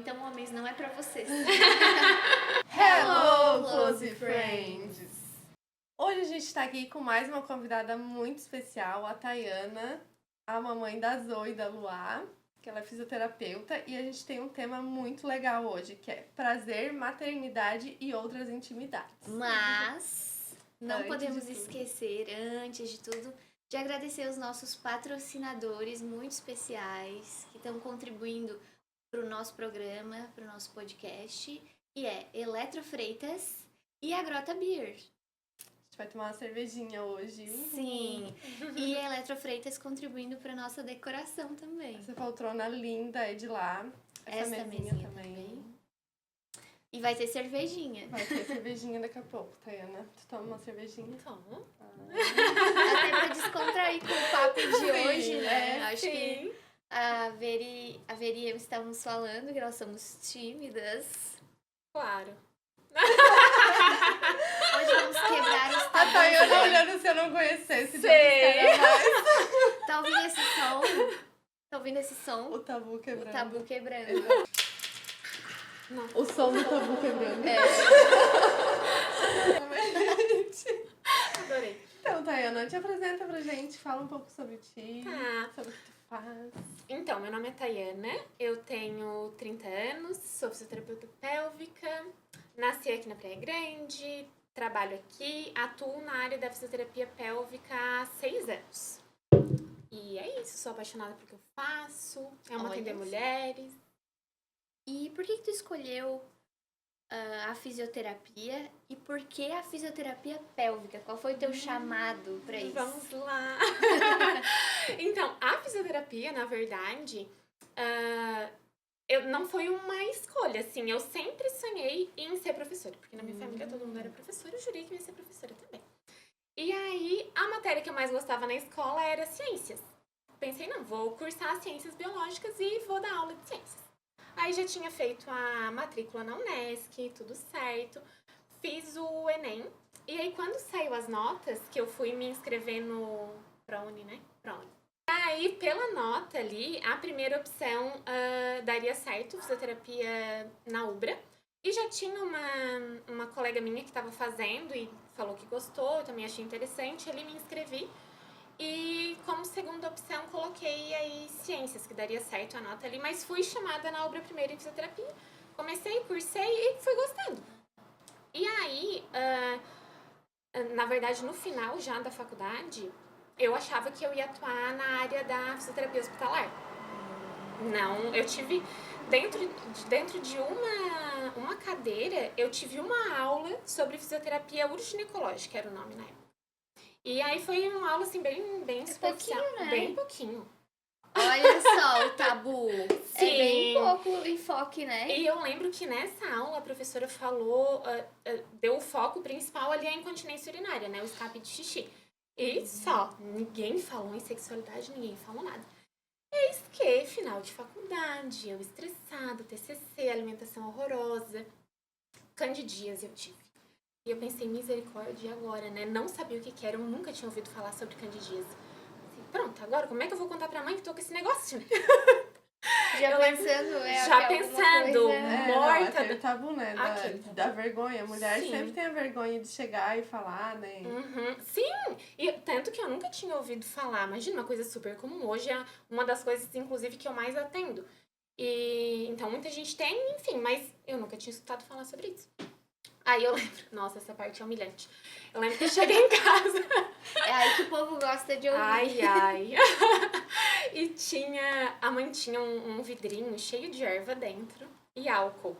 então homens, não é pra vocês. Hello, Close Friends! Hoje a gente tá aqui com mais uma convidada muito especial, a Tayana, a mamãe da Zoe e da Luá, que ela é fisioterapeuta, e a gente tem um tema muito legal hoje, que é prazer, maternidade e outras intimidades. Mas não Antes podemos de tudo. esquecer, antes de tudo, de agradecer os nossos patrocinadores muito especiais que estão contribuindo para o nosso programa, para o nosso podcast, e é Eletrofreitas e a Grota Beer. A gente vai tomar uma cervejinha hoje. Sim, e a Eletrofreitas contribuindo para nossa decoração também. Essa poltrona linda é de lá. Essa mesinha também. E vai ter cervejinha. Vai ter cervejinha daqui a pouco, Tayana. Tu toma uma cervejinha? Toma. Até pra descontrair com o papo de Sim, hoje, né? Acho sim. que a Veri e eu estávamos falando que nós somos tímidas. Claro. Hoje vamos quebrar os A tabus. Tayana olhando se eu não conhecesse. Sei. Tá ouvindo esse som? Tá ouvindo esse som? O tabu O quebrando. tabu quebrando. O som do tabu quebrando. Adorei. Então, Tayana, te apresenta pra gente, fala um pouco sobre ti, Tá. sobre o que tu faz. Então, meu nome é Tayana, eu tenho 30 anos, sou fisioterapeuta pélvica, nasci aqui na Praia Grande, trabalho aqui, atuo na área da fisioterapia pélvica há 6 anos. E é isso, sou apaixonada por que eu faço, amo Olha atender só. mulheres. E por que tu escolheu a fisioterapia e por que a fisioterapia pélvica? Qual foi o teu chamado pra isso? Vamos lá! Então, a fisioterapia, na verdade, não foi uma escolha, assim. Eu sempre sonhei em ser professora, porque na minha família todo mundo era professor, eu jurei que eu ia ser professora também. E aí, a matéria que eu mais gostava na escola era ciências. Pensei, não, vou cursar ciências biológicas e vou dar aula de ciências. Aí já tinha feito a matrícula na Unesc, tudo certo. Fiz o Enem. E aí, quando saiu as notas, que eu fui me inscrever no ProUni, né? ProUni. Aí, pela nota ali, a primeira opção daria certo, fisioterapia na Ubra. E já tinha uma colega minha que estava fazendo e falou que gostou, eu também achei interessante, ali me inscrevi. E como segunda opção coloquei aí ciências, que daria certo a nota ali, mas fui chamada na Ubra primeiro em fisioterapia. Comecei, cursei e fui gostando. E aí, na verdade, no final já da faculdade, eu achava que eu ia atuar na área da fisioterapia hospitalar. Não, eu tive, dentro de uma cadeira, eu tive uma aula sobre fisioterapia uroginecológica, era o nome na época. E aí foi uma aula, assim, bem especial. pouquinho, né? Bem pouquinho. Olha só o tabu. Sim. É bem pouco enfoque, né? E eu lembro que nessa aula a professora falou, deu o foco principal ali à incontinência urinária, né? O escape de xixi. E só. Ninguém falou em sexualidade, ninguém falou nada. Eis que, final de faculdade, eu estressada, TCC, alimentação horrorosa. Candidíase eu tive. E eu pensei, misericórdia, e agora, né? Não sabia o que era, eu nunca tinha ouvido falar sobre candidíase. Assim, pronto, agora como é que eu vou contar pra mãe que tô com esse negócio, né? Já pensando, Já pensando, morta. Aquele tabu, né? Da vergonha. A mulher Sim. sempre tem a vergonha de chegar e falar, né? Uhum. Sim, e tanto que eu nunca tinha ouvido falar. Imagina, uma coisa super comum. Hoje é uma das coisas, inclusive, que eu mais atendo. E então muita gente tem, enfim, mas eu nunca tinha escutado falar sobre isso. Aí eu lembro, nossa, essa parte é humilhante. Eu lembro que eu cheguei em casa. É aí que o povo gosta de ouvir. Ai. E a mãe tinha um vidrinho cheio de erva dentro e álcool.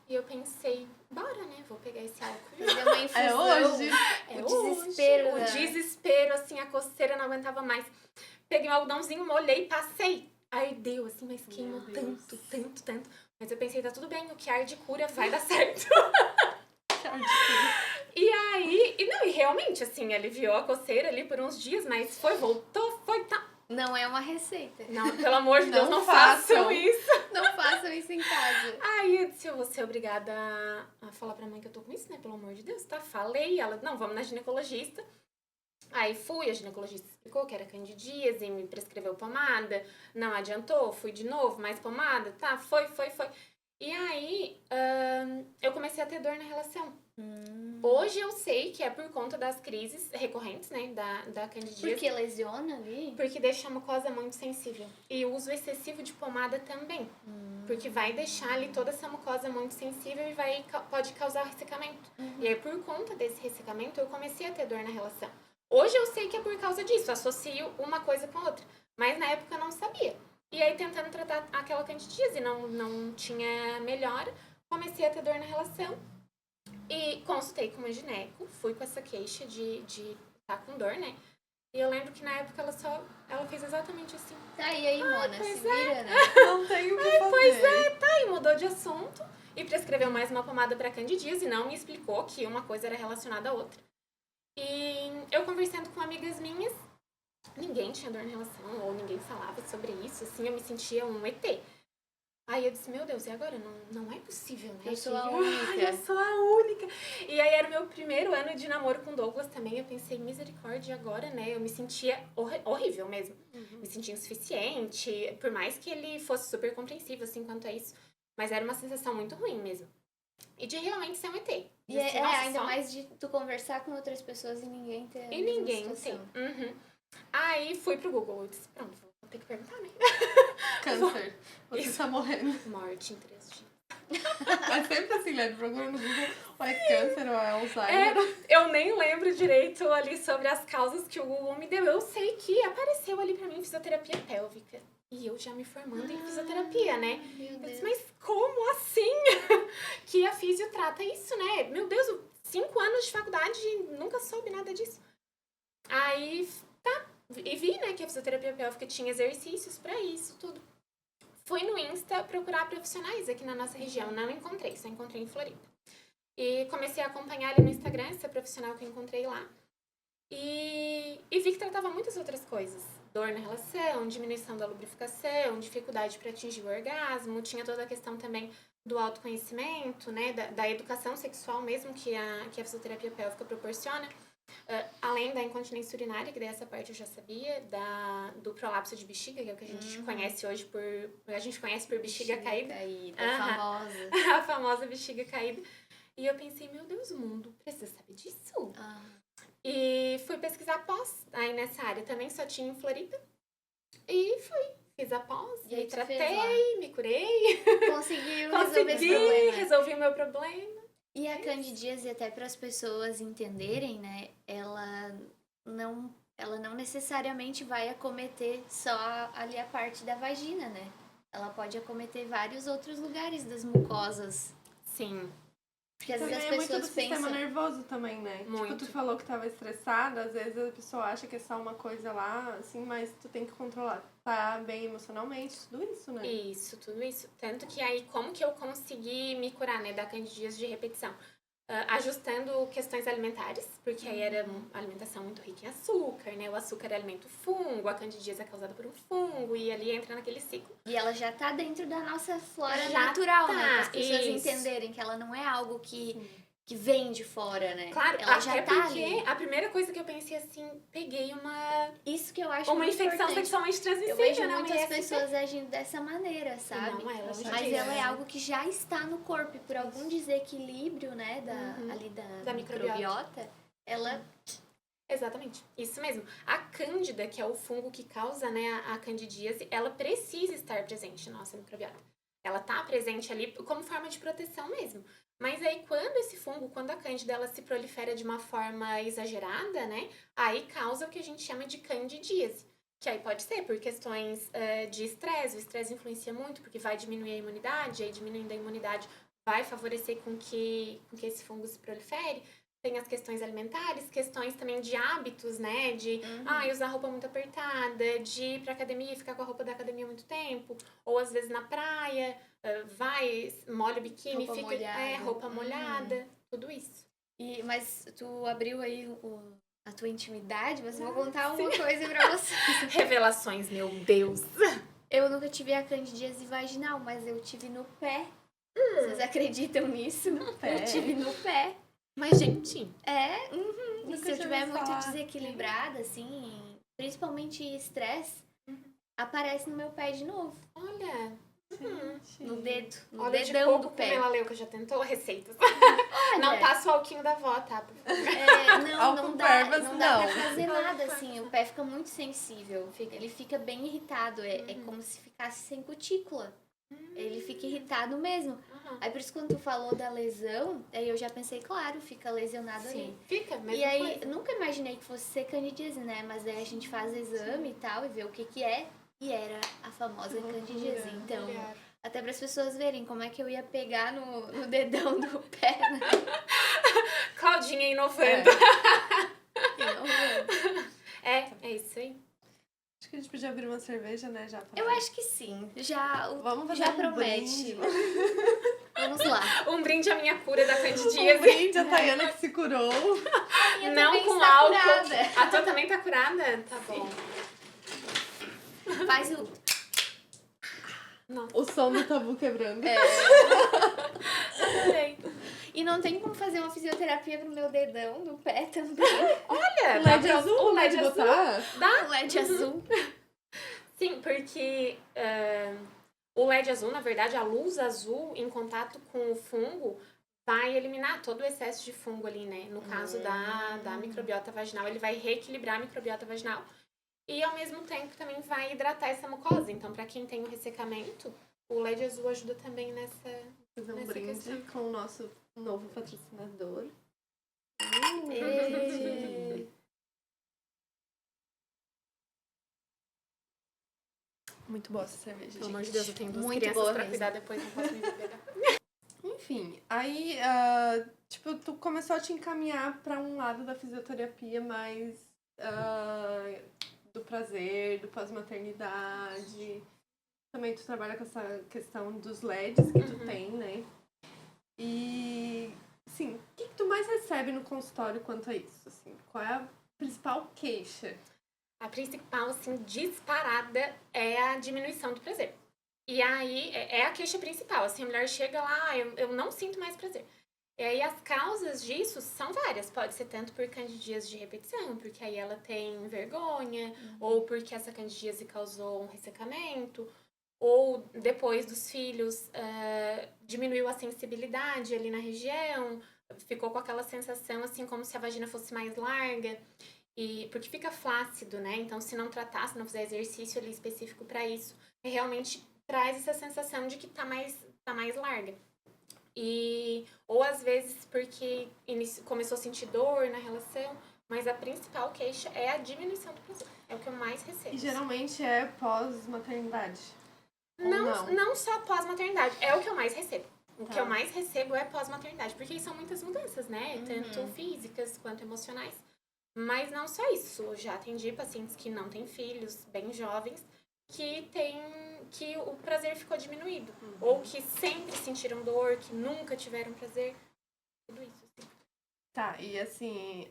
E eu pensei, bora, né? Vou pegar esse álcool. Fazer uma infusão. É hoje. O desespero, O né? desespero, assim, a coceira não aguentava mais. Peguei um algodãozinho, molhei, passei. Aí deu, assim, mas queimou tanto. Mas eu pensei, tá tudo bem, o que arde cura, vai dar certo. E aí, e realmente, assim, aliviou a coceira ali por uns dias, mas voltou, tá. Não é uma receita. Não, pelo amor de Deus, Não não façam façam. isso. Não façam isso em casa. Aí eu disse, eu vou ser obrigada a falar pra mãe que eu tô com isso, né? Pelo amor de Deus, tá? Falei, ela, não, vamos na ginecologista. Aí fui, a ginecologista explicou que era candidíase, me prescreveu pomada, não adiantou, fui de novo, mais pomada, tá? Foi. E comecei a ter dor na relação. Hoje eu sei que é por conta das crises recorrentes, né, da candidíase. Porque lesiona ali? Porque deixa a mucosa muito sensível. E o uso excessivo de pomada também. Porque vai deixar ali toda essa mucosa muito sensível e pode causar ressecamento. E aí, por conta desse ressecamento, eu comecei a ter dor na relação. Hoje eu sei que é por causa disso, associo uma coisa com a outra. Mas na época eu não sabia. E aí, tentando tratar aquela candidíase, não tinha melhora, comecei a ter dor na relação. E consultei com uma gineco, fui com essa queixa de estar com dor, né? E eu lembro que na época ela fez exatamente assim. Tá, e aí, Mona, se vira, né? Não tem o que fazer. Pois é, tá, e mudou de assunto e prescreveu mais uma pomada pra candidíase e não me explicou que uma coisa era relacionada à outra. E eu conversando com amigas minhas, ninguém tinha dor na relação ou ninguém falava sobre isso, assim, eu me sentia um ET. Aí eu disse, meu Deus, e agora? Não é possível, né? Eu sou a única. Eu sou a única. E aí era o meu primeiro ano de namoro com Douglas também. Eu pensei, misericórdia, agora, né? Eu me sentia horrível mesmo. Me sentia insuficiente. Por mais que ele fosse super compreensivo, assim, quanto a isso. Mas era uma sensação muito ruim mesmo. E de realmente ser um ET. E ainda mais de tu conversar com outras pessoas e ninguém ter a E mesma ninguém situação. tem. Aí fui pro Google. Eu disse, pronto, vou ter que perguntar, né? Câncer. Você tá morrendo. Morte em 3 dias. É sempre assim, né? Procura no Google, ou é câncer ou é Alzheimer. Eu nem lembro direito ali sobre as causas que o Google me deu. Eu sei que apareceu ali pra mim fisioterapia pélvica. E eu já me formando em fisioterapia, né? Meu Eu Deus. disse, mas como assim que a fisio trata isso, né? Meu Deus, 5 anos de faculdade e nunca soube nada disso. Aí, tá. E vi, né, que a fisioterapia pélvica tinha exercícios pra isso, tudo. Fui no Insta procurar profissionais aqui na nossa região. Não encontrei, só encontrei em Floripa. E comecei a acompanhar ali no Instagram essa profissional que eu encontrei lá. E vi que tratava muitas outras coisas. Dor na relação, diminuição da lubrificação, dificuldade para atingir o orgasmo. Tinha toda a questão também do autoconhecimento, né? Da educação sexual mesmo que a fisioterapia pélvica proporciona. Além da incontinência urinária, que dessa parte eu já sabia, do prolapso de bexiga, que é o que a gente conhece hoje a gente conhece por bexiga caída. Famosa. A famosa bexiga caída. E eu pensei, meu Deus, o mundo precisa saber disso. E fui pesquisar pós aí nessa área. Também só tinha em Floripa. E fiz a pós, E aí me tu fez tratei, me curei. Conseguiu resolver esse problema. Resolvi o meu problema. E a candidíase, até para as pessoas entenderem, né? Ela não necessariamente vai acometer só ali a parte da vagina, né? Ela pode acometer vários outros lugares das mucosas. Sim. Porque às vezes Também as é muito do pessoas sistema pensam... nervoso também, né? Muito. Tipo, tu falou que tava estressada, às vezes a pessoa acha que é só uma coisa lá, assim, mas tu tem que controlar. Tá bem emocionalmente, tudo isso, né? Isso, tudo isso. Tanto que aí, como que eu consegui me curar, né, da candidíase de repetição? Ajustando questões alimentares, porque aí era uma alimentação muito rica em açúcar, né? O açúcar é alimento fungo, a candidíase é causada por um fungo, e ali entra naquele ciclo. E ela já tá dentro da nossa flora Já natural, tá, né? Para as pessoas isso. entenderem que ela não é algo que vem de fora, né? Claro, ela até já tá porque ali. a primeira coisa que eu pensei assim, peguei Isso que eu acho uma muito infecção importante. sexualmente Eu transmissível, vejo né? muitas Uma IST. pessoas agindo dessa maneira, sabe? Não é, longe Mas disso. ela é algo que já está no corpo e por algum desequilíbrio, né, ali da microbiota, ela... Exatamente, isso mesmo. A cândida, que é o fungo que causa, né, a candidíase, ela precisa estar presente na nossa microbiota. Ela tá presente ali como forma de proteção mesmo. Mas aí, quando a cândida ela se prolifera de uma forma exagerada, né, aí causa o que a gente chama de candidíase. Que aí pode ser por questões de estresse. O estresse influencia muito, porque vai diminuir a imunidade, aí diminuindo a imunidade vai favorecer com que esse fungo se prolifere. Tem as questões alimentares, questões também de hábitos, né? De usar roupa muito apertada, de ir pra academia e ficar com a roupa da academia muito tempo. Ou às vezes na praia, molha o biquíni, Roupa fica molhada. roupa molhada, tudo isso. Mas tu abriu aí a tua intimidade, mas eu vou contar uma coisa pra você. Revelações, meu Deus! Eu nunca tive a candidíase vaginal, mas eu tive no pé. Vocês acreditam nisso? No pé? Eu tive no pé. Mas, gente... E Nunca se eu tinha tiver ouvido muito falar. desequilibrada, assim, principalmente estresse, aparece no meu pé de novo. Olha... Gente. no dedo, no Óleo de dedão coco do com pé. melaleuca, já tentou receitas? Olha, Não passa o alquinho da avó, tá? não Álcool dá, Pervas, não dá pra não. fazer Álcool nada, Pervas, assim, não. o pé fica muito sensível, ele fica bem irritado, é como se ficasse sem cutícula, ele fica irritado mesmo. Aham. Aí por isso quando tu falou da lesão, aí eu já pensei, claro, fica lesionado ali. Sim, fica, mesma E aí, coisa. nunca imaginei que fosse ser candidíase, né? Mas aí a gente faz exame e tal, e vê o que é. E era a famosa loucura. candidíase. Então, Olha. até para as pessoas verem como é que eu ia pegar no dedão do pé, né? Claudinha inovando. É isso aí. Acho que a gente podia abrir uma cerveja, né? Já pra... Eu acho que sim. Vamos fazer já um promete. brinde. Vamos lá. Um brinde à minha cura da Um candidíase. brinde, a Tayana que se curou. A minha Não também com está álcool. curada. A tua também tá curada? Tá bom. Faz o... O som do tabu quebrando. Adorei. E não tem como fazer uma fisioterapia pro meu dedão do pé também. Olha, O dá LED pra- azul, o o LED LED azul. botar? Dá? O LED azul. Sim, porque o LED azul, na verdade, a luz azul em contato com o fungo vai eliminar todo o excesso de fungo ali, né? No caso da microbiota vaginal, ele vai reequilibrar a microbiota vaginal e, ao mesmo tempo, também vai hidratar essa mucosa. Então, para quem tem o ressecamento, o LED azul ajuda também nessa Fazer um nessa brinde questão. com o nosso novo patrocinador. Ê. Muito boa essa cerveja, Pelo amor de gente. Deus, eu tenho duas Muito crianças boa pra mesmo. cuidar depois, não posso me beber. Enfim, aí, tipo, tu começou a te encaminhar pra um lado da fisioterapia mais do prazer, do pós-maternidade. Também tu trabalha com essa questão dos LEDs que tu tem, né? E, assim, o que tu mais recebe no consultório quanto a isso? Assim, qual é a principal queixa? A principal, assim, disparada é a diminuição do prazer. E aí, é a queixa principal. Assim, a mulher chega lá, eu não sinto mais prazer. E aí, as causas disso são várias. Pode ser tanto por candidíase de repetição, porque aí ela tem vergonha, ou porque essa candidíase causou um ressecamento, ou depois dos filhos, diminuiu a sensibilidade ali na região, ficou com aquela sensação, assim, como se a vagina fosse mais larga. E porque fica flácido, né? Então, se não tratar, se não fizer exercício ali específico para isso, realmente traz essa sensação de que tá mais larga. E, ou às vezes porque começou a sentir dor na relação, mas a principal queixa é a diminuição do prazer. É o que eu mais recebo. E geralmente é pós-maternidade? Ou não? Não só pós-maternidade, é o que eu mais recebo. O Tá. que eu mais recebo é pós-maternidade, porque são muitas mudanças, né? Tanto físicas quanto emocionais. Mas não só isso, eu já atendi pacientes que não têm filhos, bem jovens, que o prazer ficou diminuído. Ou que sempre sentiram dor, que nunca tiveram prazer. Tudo isso, assim. Tá, e assim,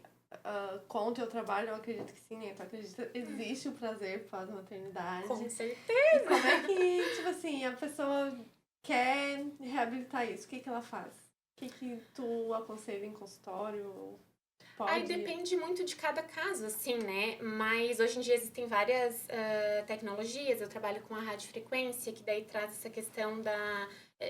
com o teu trabalho, eu acredito que sim, né? Tu acredita, existe o prazer pós-maternidade. Com certeza. E como é que, tipo assim, a pessoa quer reabilitar isso? O que ela faz? O que tu aconselha em consultório? Pode? Aí depende muito de cada caso, assim, né? Mas hoje em dia existem várias tecnologias. Eu trabalho com a radiofrequência, que daí traz essa questão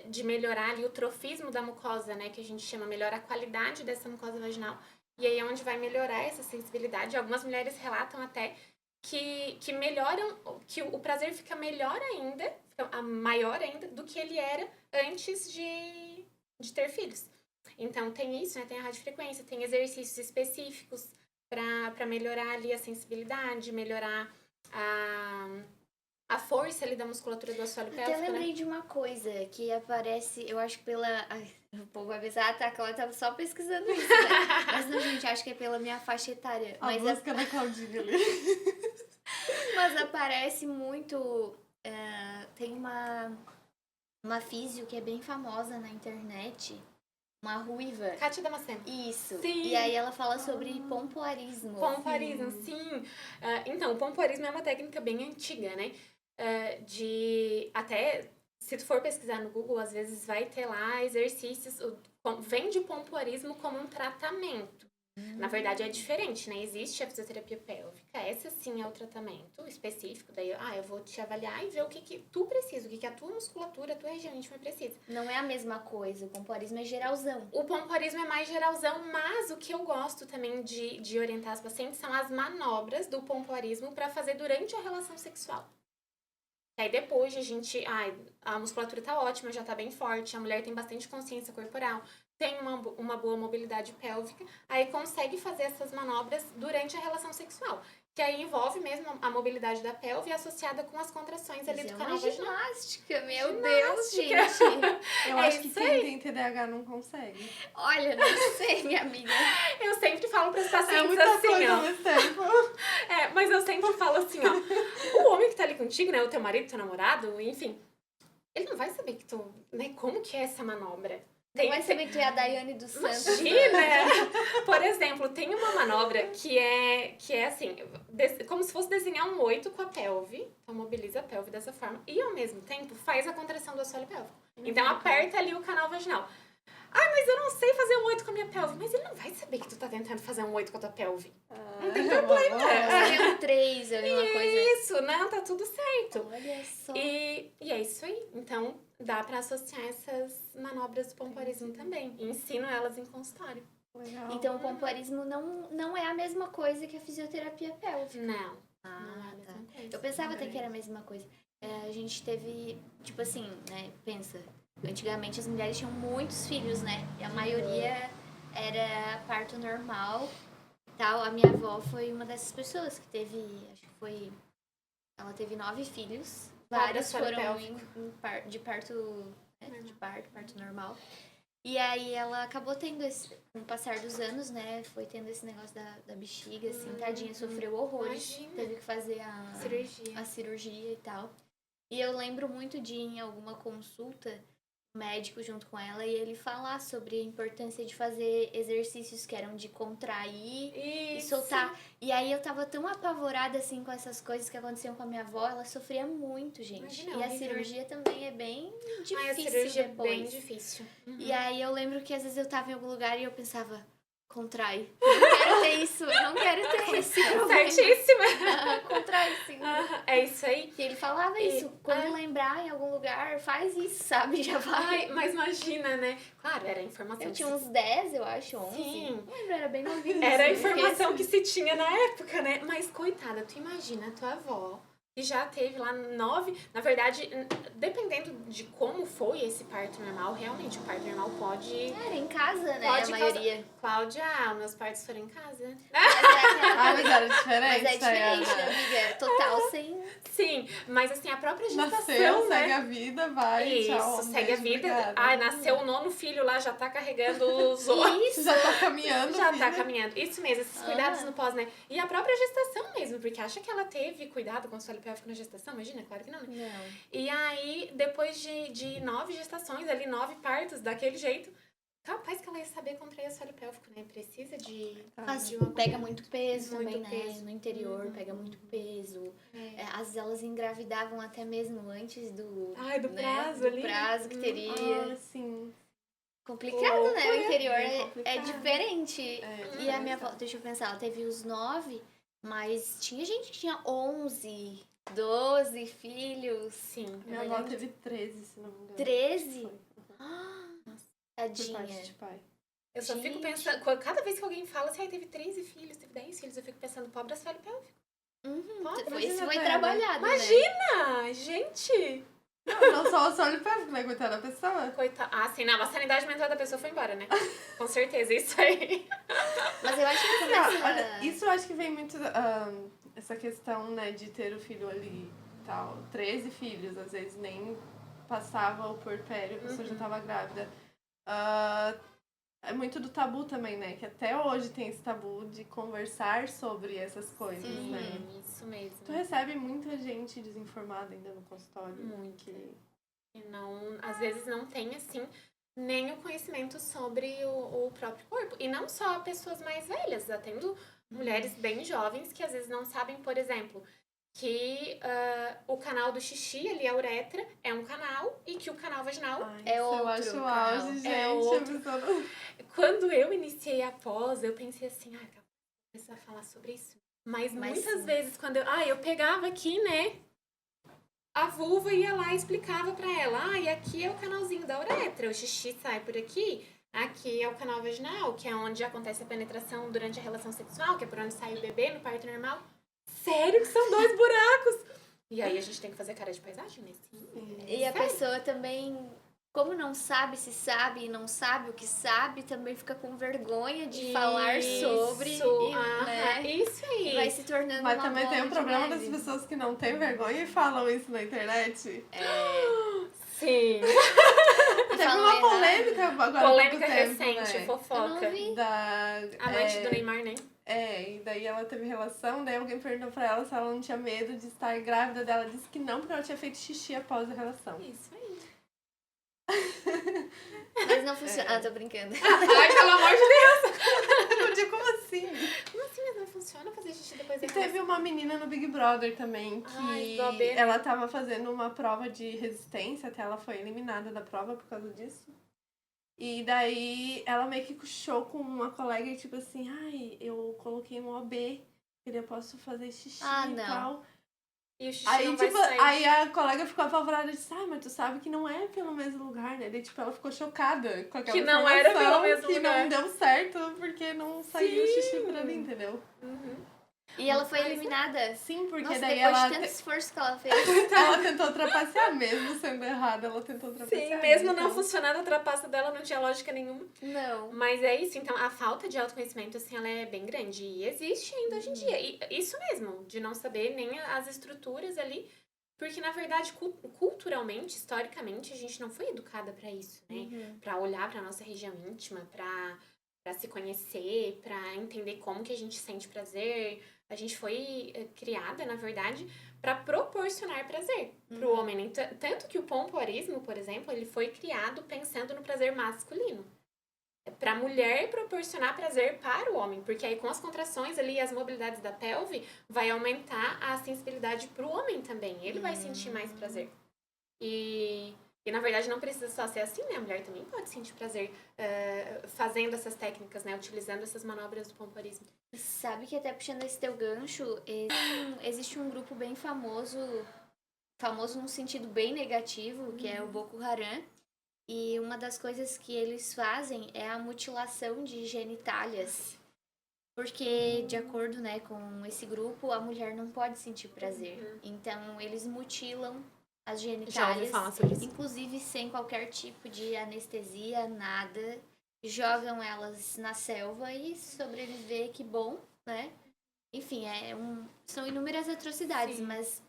de melhorar ali o trofismo da mucosa, né? Que a gente chama, melhora a qualidade dessa mucosa vaginal. E aí é onde vai melhorar essa sensibilidade. Algumas mulheres relatam até que melhoram, que o prazer fica melhor ainda, fica maior ainda, do que ele era antes de ter filhos. Então, tem isso, né? Tem a radiofrequência, tem exercícios específicos para melhorar ali a sensibilidade, melhorar a força ali da musculatura do assoalho Até pélvico, lembrei né? de uma coisa que aparece, eu acho que pela... Ai, o povo vai pensar, tá, que ela tava só pesquisando isso, né? Mas não, gente, acho que é pela minha faixa etária. A busca da Claudinha ali. Mas aparece muito... tem uma físio que é bem famosa na internet, uma ruiva. Kátia Damasceno. Isso. Sim. E aí ela fala sobre pompoarismo. Pompoarismo, sim. Então, o pompoarismo é uma técnica bem antiga, né? Até, se tu for pesquisar no Google, às vezes vai ter lá exercícios... Vende o pompoarismo como um tratamento. Na verdade, é diferente, né? Existe a fisioterapia pélvica, oferece, assim, ao tratamento específico. Daí, eu vou te avaliar e ver o que tu precisa, o que a tua musculatura, a tua região íntima precisa. Não é a mesma coisa, o pompoarismo é geralzão. O pompoarismo é mais geralzão, mas o que eu gosto também de orientar as pacientes são as manobras do pompoarismo para fazer durante a relação sexual. Aí depois a gente, a musculatura tá ótima, já tá bem forte, a mulher tem bastante consciência corporal, tem uma boa mobilidade pélvica, aí consegue fazer essas manobras durante a relação sexual. Que aí envolve mesmo a mobilidade da pelve associada com as contrações ali do canal vaginal. Ginástica, meu Deus, gente. Eu acho que quem tem TDAH não consegue. Olha, não sei, minha amiga. Eu sempre falo para as pacientes É muita assim, coisa ó. ao mesmo tempo. Mas eu sempre falo assim, ó. O homem que tá ali contigo, né, o teu marido, teu namorado, enfim, ele não vai saber que tu, né, como que é essa manobra. Não vai saber que tu é a Daiane dos Santos. Imagina! Por exemplo, tem uma manobra que é assim, como se fosse desenhar um 8 com a pelve. Então, mobiliza a pelve dessa forma. E, ao mesmo tempo, faz a contração do assoalho pélvico. Então, aperta ali o canal vaginal. Mas eu não sei fazer um 8 com a minha pelve. Mas ele não vai saber que tu tá tentando fazer um 8 com a tua pelve. Não tem problema. Fazer um 3 ali, uma coisa. Isso, não, tá tudo certo. Olha só. E é isso aí. Então, dá pra associar essas manobras do pompoarismo também. E ensino elas em consultório. Legal. Então, o pompoarismo não é a mesma coisa que a fisioterapia pélvica. Não. Não é Ah, a tá. mesma coisa. Eu pensava até que era a mesma coisa. A gente teve, tipo assim, né, pensa, antigamente as mulheres tinham muitos filhos, né? E a maioria era parto normal e tal. A minha avó foi uma dessas pessoas que teve, acho que foi, ela teve 9 filhos. Vários foram de parto, né, parto normal. E aí ela acabou tendo com o passar dos anos, né, foi tendo esse negócio da bexiga, assim, tadinha, sofreu horrores. Imagina. Teve que fazer a cirurgia e tal. E eu lembro muito de ir em alguma consulta, médico junto com ela, e ele falar sobre a importância de fazer exercícios que eram de contrair e soltar. E aí eu tava tão apavorada, assim, com essas coisas que aconteciam com a minha avó, ela sofria muito, gente. Imagina, e a horrível, cirurgia também é bem difícil a cirurgia depois. é bem difícil. E aí eu lembro que às vezes eu tava em algum lugar e eu pensava, contrai. Eu não quero ter isso, eu não quero ter esse problema. Certíssima! Contrai, sim. É isso aí. E ele falava isso, quando lembrar em algum lugar, faz isso, sabe? Já vai. Mas imagina, né? Claro, era a informação. Eu tinha uns 10, eu acho, 11. Sim. Não lembro, era bem novinho. Era a assim, informação que se tinha na época, né? Mas, coitada, tu imagina a tua avó, que já teve lá 9... Na verdade, dependendo de como foi esse parto normal, realmente, o parto normal pode... Era em casa, né, Pode a maioria. Cláudia, meus partos foram em casa. Mas era diferente. Mas é diferente, né, amiga? Total sem... Sim, mas assim, a própria gestação, Nasceu, né? segue a vida, vai, Isso, tchau. segue a beijo, vida. obrigada. Nasceu o 9º filho lá, já tá carregando os outros. Isso. Já tá caminhando, Já filha. tá caminhando. Isso mesmo, esses cuidados no pós, né? E a própria gestação mesmo, porque acha que ela teve cuidado com o assoalho pélvico na gestação? Imagina, claro que não, né? Não. E aí, depois de 9 gestações, ali, 9 partos, daquele jeito, capaz que ela ia saber contrair o assoalho pélvico, né? Precisa de uma Pega muito peso Muito também, né? peso. No interior, pega muito peso. Às vezes elas engravidavam até mesmo antes do... Ai, do né, prazo do ali. prazo que teria. Sim. Complicado, né? O interior bem é complicado. diferente. É, E a minha avó, deixa eu pensar, ela teve os 9, mas tinha gente que tinha 11, 12 filhos. Sim. Minha avó teve 13, se não me engano. 13? Foi. Por parte Tadinha. de pai. Eu só fico Gente. pensando, cada vez que alguém fala assim, teve 13 filhos, teve 10 filhos, eu fico pensando, pobre assoalho pélvico. Pobre. Esse imagina, foi velho. trabalhado, né? Imagina! Gente! Não só o solo pélvico, né? Coitada da pessoa. Coitada. Sim, não, a sanidade mental da pessoa foi embora, né? Com certeza, isso aí. Mas eu acho que começa... Olha, isso eu acho que vem muito essa questão, né, de ter o filho ali e tal. 13 filhos, às vezes nem passava o puerpério, a pessoa já tava grávida. É muito do tabu também, né? Que até hoje tem esse tabu de conversar sobre essas coisas, né? Isso mesmo. Tu recebe muita gente desinformada ainda no consultório. Muito. E não, às vezes não tem, assim, nem o conhecimento sobre o próprio corpo. E não só pessoas mais velhas, atendo mulheres bem jovens que às vezes não sabem, por exemplo, que o canal do xixi, ali, a uretra, é um canal e que o canal vaginal É isso outro eu acho o canal. auge, gente. É a outro. pessoa não- Quando eu iniciei a pós, eu pensei assim, cara, precisa falar sobre isso. Mas Mas muitas sim. vezes, quando eu pegava aqui, né? A vulva ia lá e explicava pra ela. E aqui é o canalzinho da uretra. O xixi sai por aqui. Aqui é o canal vaginal, que é onde acontece a penetração durante a relação sexual, que é por onde sai o bebê no parto normal. Sério que são 2 buracos? E aí a gente tem que fazer cara de paisagem, né? Sim. E a Sério? pessoa também, como não sabe se sabe e não sabe o que sabe, também fica com vergonha de falar sobre. Né? Isso aí. Vai se tornando Mas uma também tem bola o de problema neve. das pessoas que não têm vergonha e falam isso na internet. Sim. Teve falam uma errado. polêmica agora há Polêmica pouco tempo, recente, né? fofoca. Eu não vi. Da... Amante do Neymar, né? E daí ela teve relação, daí alguém perguntou pra ela se ela não tinha medo de estar grávida dela. Disse que não, porque ela tinha feito xixi após a relação. Isso aí. Mas não funciona. Ah, tô brincando. Ai, pelo amor de Deus. Eu digo, como assim? Como assim, mas não funciona fazer xixi depois da E teve uma menina no Big Brother também, que Ai, do AB, né? ela tava fazendo uma prova de resistência, até ela foi eliminada da prova por causa disso. E daí ela meio que puxou com uma colega e tipo assim, ai, eu coloquei um OB, que eu posso fazer xixi Ah, e não. tal. E o xixi Aí, não tipo, vai sair. aí a colega ficou apavorada e disse, mas tu sabe que não é pelo mesmo lugar, né? Daí, tipo, ela ficou chocada com aquela Que não era informação, pelo mesmo que lugar. não deu certo porque não saiu xixi por ali, entendeu? E ela foi Mas, eliminada. Sim, porque Nossa, daí depois ela, de tanto esforço que ela fez. ela tentou trapacear mesmo, sendo errada, ela tentou trapacear. Sim, mesmo não então. funcionando, a trapaça dela não tinha lógica nenhuma. Não. Mas é isso, então a falta de autoconhecimento, assim, ela é bem grande. E existe ainda hoje em dia. E isso mesmo, de não saber nem as estruturas ali. Porque, na verdade, culturalmente, historicamente, a gente não foi educada pra isso, né? Pra olhar pra nossa região íntima, pra se conhecer, pra entender como que a gente sente prazer. A gente foi criada, na verdade, pra proporcionar prazer pro homem. Né? Tanto que o pompoarismo, por exemplo, ele foi criado pensando no prazer masculino. Pra mulher proporcionar prazer para o homem. Porque aí com as contrações ali e as mobilidades da pelve, vai aumentar a sensibilidade pro homem também. Ele vai sentir mais prazer. E na verdade não precisa só ser assim, né? A mulher também pode sentir prazer fazendo essas técnicas, né? Utilizando essas manobras do pompoarismo. E sabe que até puxando esse teu gancho, existe um grupo bem famoso num sentido bem negativo, que é o Boko Haram. E uma das coisas que eles fazem é a mutilação de genitálias. Porque, de acordo, né, com esse grupo, a mulher não pode sentir prazer. Então, eles mutilam as Já ouvi genitálias, falar sobre isso. inclusive sem qualquer tipo de anestesia, nada. Jogam elas na selva e sobreviver, que bom, né? Enfim, são inúmeras atrocidades, Sim. mas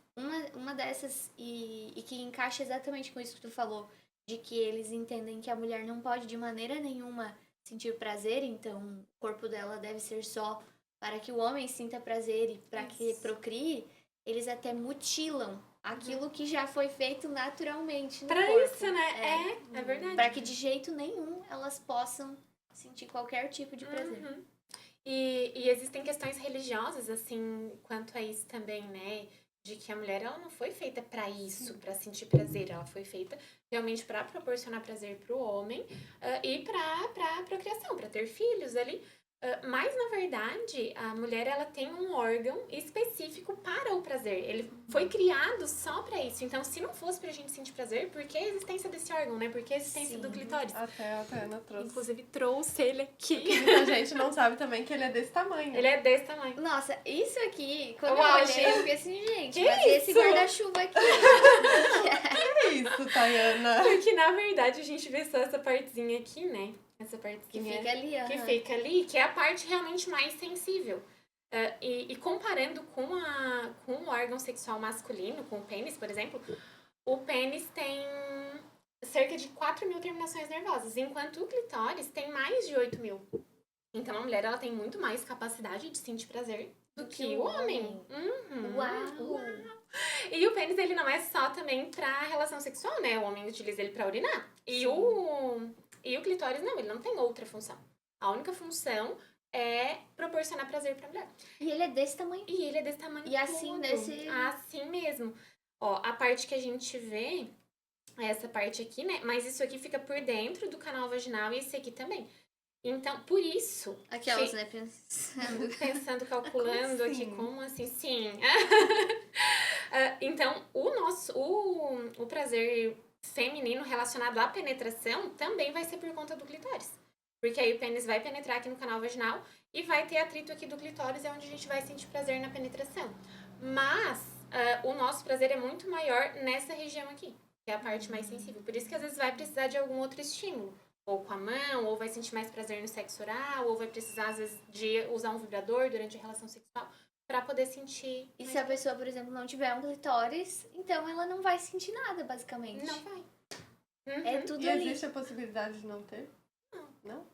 uma dessas, e que encaixa exatamente com isso que tu falou, de que eles entendem que a mulher não pode de maneira nenhuma sentir prazer, então o corpo dela deve ser só para que o homem sinta prazer e para que procrie, eles até mutilam aquilo que já foi feito naturalmente no Pra corpo. isso, né? É verdade. Para que de jeito nenhum elas possam sentir qualquer tipo de prazer. E existem questões religiosas, assim, quanto a isso também, né? De que a mulher, ela não foi feita pra isso, pra sentir prazer. Ela foi feita realmente pra proporcionar prazer pro homem e pra procriação, pra ter filhos ali. Mas, na verdade, a mulher, ela tem um órgão específico para o prazer. Ele foi criado só pra isso. Então, se não fosse pra gente sentir prazer, por que a existência desse órgão, né? Por que a existência do clitóris? Até a Ana trouxe. Inclusive, trouxe ele aqui. Muita gente não sabe também que ele é desse tamanho. Ele é desse tamanho. Nossa, isso aqui, quando Uau, eu olhei, gente. eu fiquei assim, gente, Que mas e esse isso? guarda-chuva aqui? Que isso, Tayana? Porque, na verdade, a gente vê só essa partezinha aqui, né? Essa Que partezinha fica ali, que aham. fica ali, que é a parte realmente mais sensível. E comparando com o órgão sexual masculino, com o pênis, por exemplo, o pênis tem cerca de 4.000 terminações nervosas, enquanto o clitóris tem mais de 8.000. Então, a mulher, ela tem muito mais capacidade de sentir prazer do que o homem. Uau! E o pênis, ele não é só também pra relação sexual, né? O homem utiliza ele pra urinar. E o clitóris, não, ele não tem outra função. A única função é proporcionar prazer pra mulher. E ele é desse tamanho. E ele é desse tamanho E assim, todo. nesse- Assim mesmo. Ó, a parte que a gente vê é essa parte aqui, né? Mas isso aqui fica por dentro do canal vaginal e esse aqui também. Então, por isso... Aquelas, que- né, pensando. Pensando, calculando Como aqui, assim? como assim? Sim. Então, o prazer feminino relacionado à penetração também vai ser por conta do clitóris. Porque aí o pênis vai penetrar aqui no canal vaginal e vai ter atrito aqui do clitóris, é onde a gente vai sentir prazer na penetração. Mas o nosso prazer é muito maior nessa região aqui, que é a parte mais sensível. Por isso que às vezes vai precisar de algum outro estímulo. Ou com a mão, ou vai sentir mais prazer no sexo oral, ou vai precisar, às vezes, de usar um vibrador durante a relação sexual pra poder sentir. E se a pessoa, por exemplo, não tiver um clitóris, então ela não vai sentir nada, basicamente. Não vai. É Uhum. tudo E ali. existe a possibilidade de não ter? Não?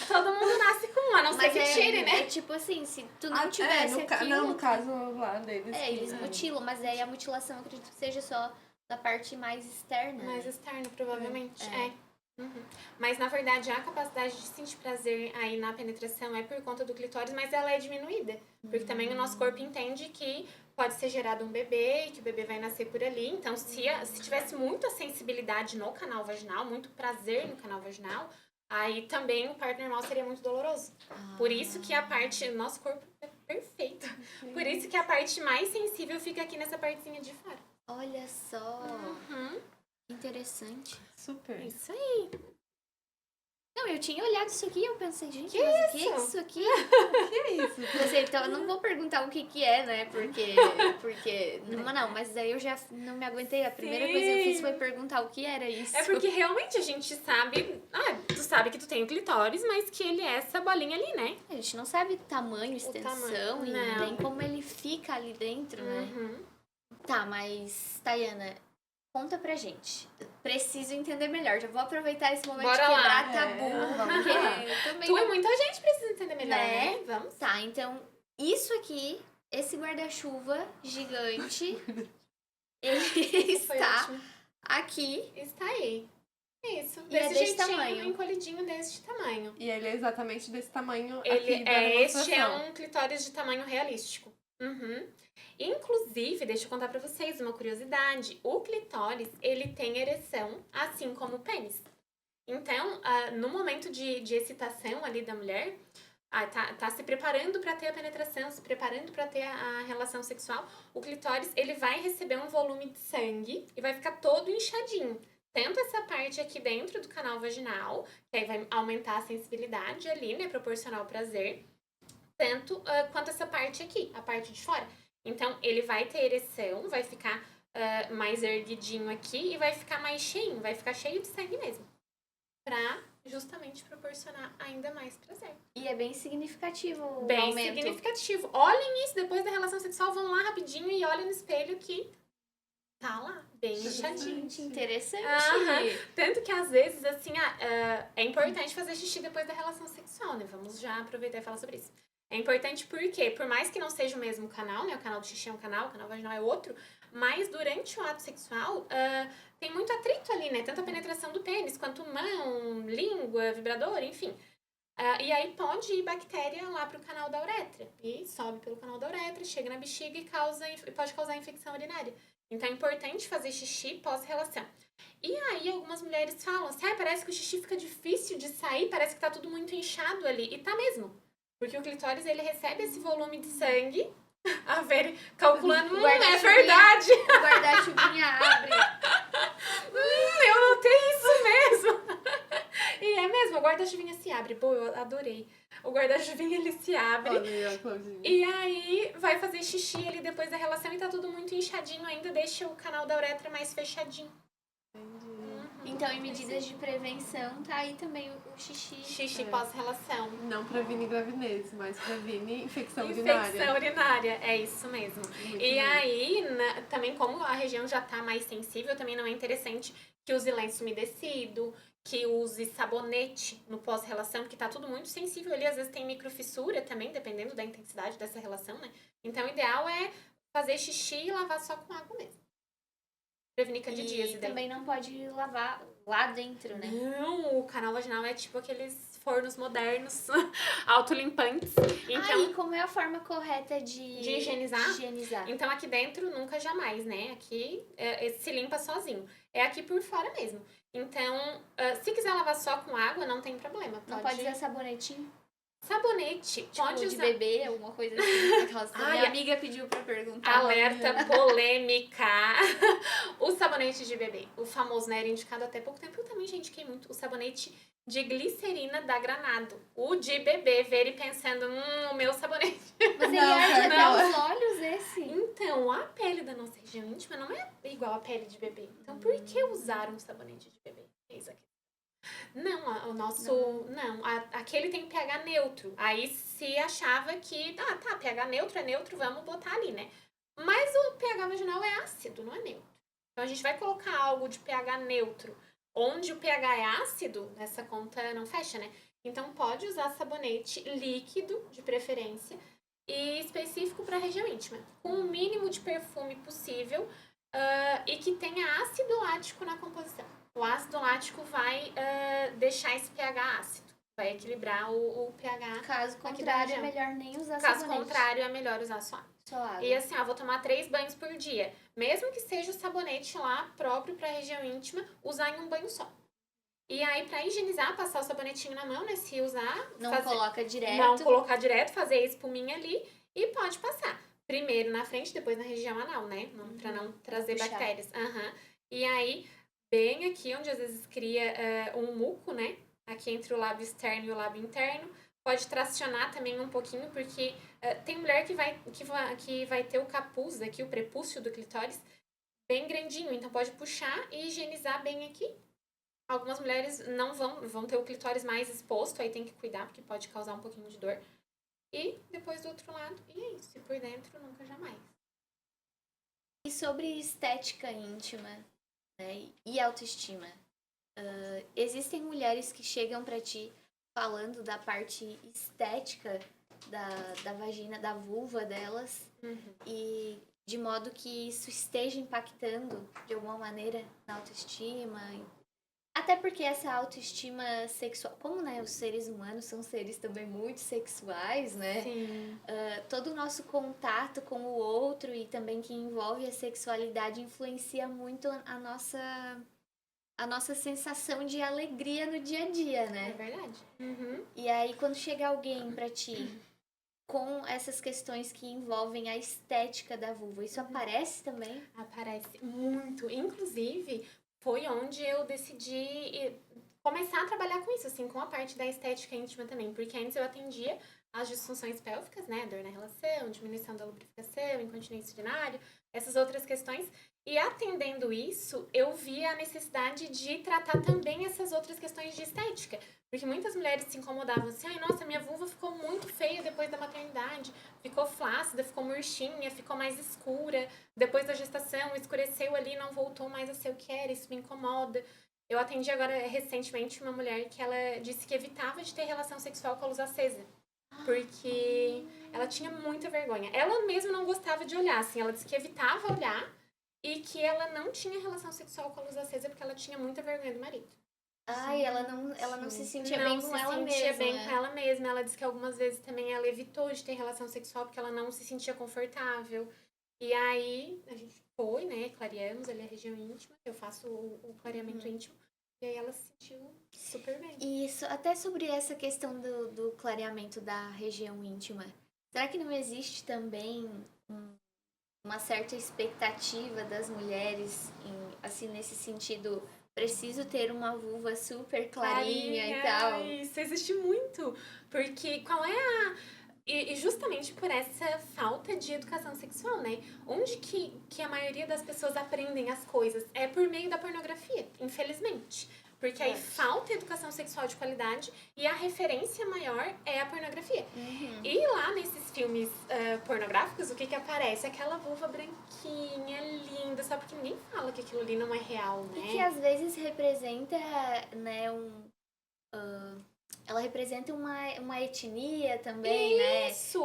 Todo mundo nasce com um, a não ser Mas que tire, né? é tipo assim, se tu não tivesse aquilo... Não, no caso lá deles. É, eles que- mutilam, mas aí a mutilação eu acredito que seja só da parte mais externa. Mais né? externo, provavelmente. É. É. Uhum. Mas, na verdade, a capacidade de sentir prazer aí na penetração é por conta do clitóris, mas ela é diminuída. Porque também o nosso corpo entende que pode ser gerado um bebê e que o bebê vai nascer por ali. Então, se tivesse muita sensibilidade no canal vaginal, muito prazer no canal vaginal, aí também o parto normal seria muito doloroso. Por isso que a parte... Nosso corpo é perfeito. Por isso que a parte mais sensível fica aqui nessa partezinha de fora. Olha só, Uhum. interessante. Super. Isso aí. Não, eu tinha olhado isso aqui e eu pensei, gente, Que mas o que é isso? isso aqui? Que é isso? Pensei, então eu não vou perguntar o que é, né? Porque não, mas daí eu já não me aguentei. A primeira coisa que eu fiz foi perguntar o que era isso. É porque realmente a gente sabe... tu sabe que tu tem o clitóris, mas que ele é essa bolinha ali, né? A gente não sabe tamanho, extensão tamanho, e não. nem como ele fica ali dentro, né? Uhum. Tá, mas, Tayana, conta pra gente. Preciso entender melhor. Já vou aproveitar esse momento Bora de lá. quebrar tabu. Vamos Porque lá. eu também Tu e não... muita gente precisa entender melhor, Né? né? Vamos. Tá, então, isso aqui, esse guarda-chuva gigante, ele Foi está ótimo. aqui. Está aí. Isso. E é Desse desse jeitinho, tamanho. encolhidinho desse tamanho. E ele é exatamente desse tamanho Ele aqui da este é demonstração. um clitóris de tamanho realístico. Uhum. Inclusive, deixa eu contar pra vocês uma curiosidade. O clitóris, ele tem ereção, assim como o pênis. Então, no momento de excitação ali da mulher, tá se preparando pra ter a penetração, se preparando pra ter a relação sexual, o clitóris, ele vai receber um volume de sangue e vai ficar todo inchadinho. Tanto essa parte aqui dentro do canal vaginal, que aí vai aumentar a sensibilidade ali, né, proporcionar o prazer, tanto quanto essa parte aqui, a parte de fora. Então, ele vai ter ereção, vai ficar mais erguidinho aqui e vai ficar mais cheinho, vai ficar cheio de sangue mesmo. Pra justamente proporcionar ainda mais prazer. E é bem significativo o Bem aumento. significativo. Olhem isso depois da relação sexual, vão lá rapidinho e olhem no espelho que tá lá, bem inchadinho. Gente, interessante. Aham. Tanto que às vezes, assim, é importante fazer xixi depois da relação sexual, né? Vamos já aproveitar e falar sobre isso. É importante porque, por mais que não seja o mesmo canal, né? O canal do xixi é um canal, o canal vaginal é outro, mas durante o ato sexual tem muito atrito ali, né? Tanto a penetração do pênis, quanto mão, língua, vibrador, enfim. E aí pode ir bactéria lá pro canal da uretra. E sobe pelo canal da uretra, chega na bexiga e pode causar infecção urinária. Então é importante fazer xixi pós-relação. E aí algumas mulheres falam assim, parece que o xixi fica difícil de sair, parece que tá tudo muito inchado ali. E tá mesmo. Porque o clitóris, ele recebe esse volume de sangue, a ver, calculando, é Guarda-chuvinha. verdade. O guarda-chuvinha abre. Eu notei isso mesmo. E é mesmo, o guarda-chuvinha se abre. Pô, eu adorei. O guarda-chuvinha, ele se abre. Olha aí, ó, Claudinha. E aí vai fazer xixi ali depois da relação e tá tudo muito inchadinho ainda, deixa o canal da uretra mais fechadinho. Então, em medidas de prevenção, tá aí também o xixi. Xixi pós-relação. Não previne gravidez, mas previne infecção Infecção urinária. urinária, é isso mesmo. Muito E bem. aí, também como a região já tá mais sensível, também não é interessante que use lenço umedecido, que use sabonete no pós-relação, porque tá tudo muito sensível ali. Às vezes tem microfissura também, dependendo da intensidade dessa relação, né? Então, o ideal é fazer xixi e lavar só com água mesmo. Prevenir candidíase E daí. também não pode lavar lá dentro, né? Não, o canal vaginal é tipo aqueles fornos modernos, autolimpantes. Então, E como é a forma correta de higienizar? higienizar? Então aqui dentro nunca jamais, né? Aqui se limpa sozinho. é aqui por fora mesmo. Então, se quiser lavar só com água, não tem problema. Não pode usar sabonetinho? Sabonete, Tipo, pode de usar... bebê, alguma coisa assim. Aquelas... Ai, Minha amiga pediu pra perguntar. Alerta polêmica. O sabonete de bebê. O famoso, né? Era indicado até pouco tempo. Eu também já indiquei muito. O sabonete de glicerina da Granado. O de bebê, ver e pensando, o meu sabonete. Mas ele arde até os olhos, esse. Então, a pele da nossa região íntima não é igual à pele de bebê. Então, por que usar um sabonete de bebê? Eis aqui. Não, o nosso... Não, aquele tem pH neutro. Aí se achava que, tá, pH neutro é neutro, vamos botar ali, né? Mas o pH vaginal é ácido, não é neutro. Então a gente vai colocar algo de pH neutro, onde o pH é ácido, essa conta não fecha, né? Então pode usar sabonete líquido, de preferência, e específico para a região íntima, com o mínimo de perfume possível e que tenha ácido lático na composição. O ácido lático vai deixar esse pH ácido. Vai equilibrar o pH. Caso contrário, é melhor nem usar Caso sabonete. contrário, é melhor usar só água. E assim, vou tomar 3 banhos por dia. Mesmo que seja o sabonete lá próprio para a região íntima, usar em um banho só. E aí, para higienizar, passar o sabonetinho na mão, né? Se usar... Não coloca direto. Não colocar direto, fazer a espuminha ali e pode passar. Primeiro na frente, depois na região anal, né? Para não trazer bactérias. E aí... bem aqui, onde às vezes cria um muco, né? Aqui entre o lábio externo e o lábio interno. Pode tracionar também um pouquinho, porque tem mulher que vai ter o capuz aqui, o prepúcio do clitóris, bem grandinho. Então, pode puxar e higienizar bem aqui. Algumas mulheres não vão ter o clitóris mais exposto, aí tem que cuidar, porque pode causar um pouquinho de dor. E depois do outro lado, e é isso. E por dentro, nunca jamais. E sobre estética íntima... e autoestima. Existem mulheres que chegam pra ti falando da parte estética da vagina, da vulva delas, e de modo que isso esteja impactando de alguma maneira na autoestima. Até porque essa autoestima sexual, como né, os seres humanos são seres também muito sexuais, né? Sim. Todo o nosso contato com o outro e também que envolve a sexualidade influencia muito a nossa sensação de alegria no dia a dia, né? É verdade. E aí, quando chega alguém pra ti com essas questões que envolvem a estética da vulva, isso aparece também? Aparece muito. Inclusive, foi onde eu decidi começar a trabalhar com isso, assim, com a parte da estética íntima também. Porque antes eu atendia as disfunções pélvicas, né? Dor na relação, diminuição da lubrificação, incontinência urinária, essas outras questões. E atendendo isso, eu vi a necessidade de tratar também essas outras questões de estética. Porque muitas mulheres se incomodavam assim, ai, nossa, minha vulva ficou muito feia depois da maternidade, ficou flácida, ficou murchinha, ficou mais escura, depois da gestação escureceu ali, não voltou mais a ser o que era, isso me incomoda. Eu atendi agora recentemente uma mulher que ela disse que evitava de ter relação sexual com a luz acesa, porque ela tinha muita vergonha. Ela mesma não gostava de olhar, assim, ela disse que evitava olhar e que ela não tinha relação sexual com a luz acesa porque ela tinha muita vergonha do marido. Ai, ela não se sentia bem com ela mesma. Não se sentia bem com ela mesma. Ela disse que algumas vezes também ela evitou de ter relação sexual porque ela não se sentia confortável. E aí, a gente foi, né, clareamos ali a região íntima. Eu faço o clareamento íntimo. E aí ela se sentiu super bem. E isso, até sobre essa questão do clareamento da região íntima. Será que não existe também uma certa expectativa das mulheres, assim, nesse sentido, preciso ter uma vulva super clarinha e tal? Isso existe muito, porque qual é e justamente por essa falta de educação sexual, né? Onde que a maioria das pessoas aprendem as coisas? É por meio da pornografia, infelizmente. Porque aí falta educação sexual de qualidade e a referência maior é a pornografia. E lá nesses filmes pornográficos, o que aparece? Aquela vulva branquinha, linda, só porque ninguém fala que aquilo ali não é real, né? E que às vezes representa, né, ela representa uma etnia também, né? Isso!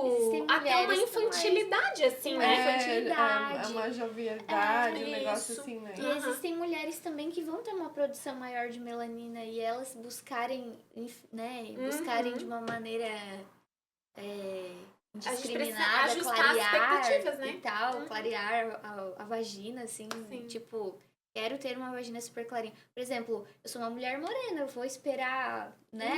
Até uma infantilidade, assim, né? Infantilidade. Uma jovialidade, um negócio assim, né? E existem mulheres também que vão ter uma produção maior de melanina e elas buscarem, né, de uma maneira indiscriminada, ajustar clarear as expectativas, né? e tal, clarear a vagina, assim, tipo... quero ter uma vagina super clarinha. Por exemplo, eu sou uma mulher morena, eu vou esperar, né?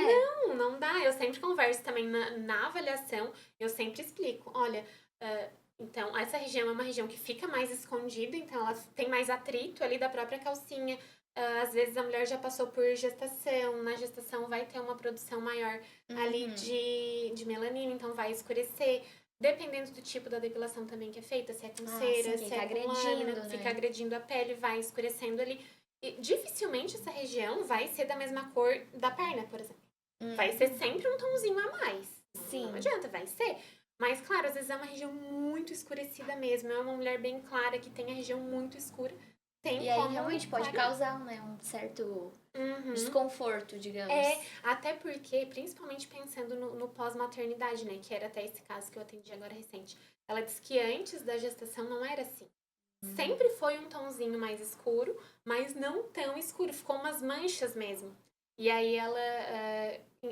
Não dá. Eu sempre converso também na avaliação, eu sempre explico. Olha, então, essa região é uma região que fica mais escondida, então ela tem mais atrito ali da própria calcinha. Às vezes a mulher já passou por gestação, na gestação vai ter uma produção maior ali de melanina, então vai escurecer. Dependendo do tipo da depilação também que é feita, se é com cera, sim, se é com lâmina, né? fica agredindo a pele, vai escurecendo ali. E dificilmente essa região vai ser da mesma cor da perna, por exemplo. Vai ser sempre um tomzinho a mais. Sim. Não adianta, vai ser. Mas, claro, às vezes é uma região muito escurecida mesmo. É uma mulher bem clara que tem a região muito escura. Tem e aí realmente pode causar, né, um certo desconforto, digamos. Até porque, principalmente pensando no pós-maternidade, né? Que era até esse caso que eu atendi agora recente. Ela disse que antes da gestação não era assim. Sempre foi um tomzinho mais escuro, mas não tão escuro. Ficou umas manchas mesmo. E aí ela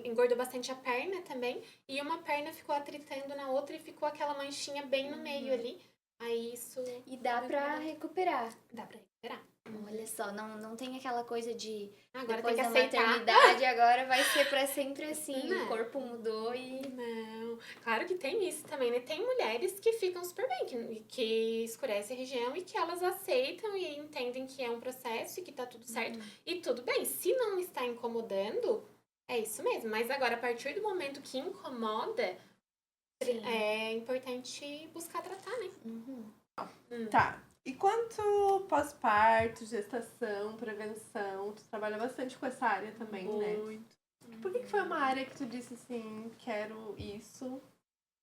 engordou bastante a perna também. E uma perna ficou atritando na outra e ficou aquela manchinha bem no meio ali. Aí isso... E dá pra recuperar. Dá pra recuperar. Olha só, não tem aquela coisa de agora depois tem que da aceitar. maternidade, agora vai ser pra sempre assim. Não. O corpo mudou e... Não. Claro que tem isso também, né? Tem mulheres que ficam super bem, que escurece a região e que elas aceitam e entendem que é um processo e que tá tudo certo. E tudo bem, se não está incomodando, é isso mesmo. Mas agora, a partir do momento que incomoda, é importante buscar tratar, né? Tá. E quanto pós-parto, gestação, prevenção, tu trabalha bastante com essa área também, né? Muito. Por que foi uma área que tu disse assim, quero isso? O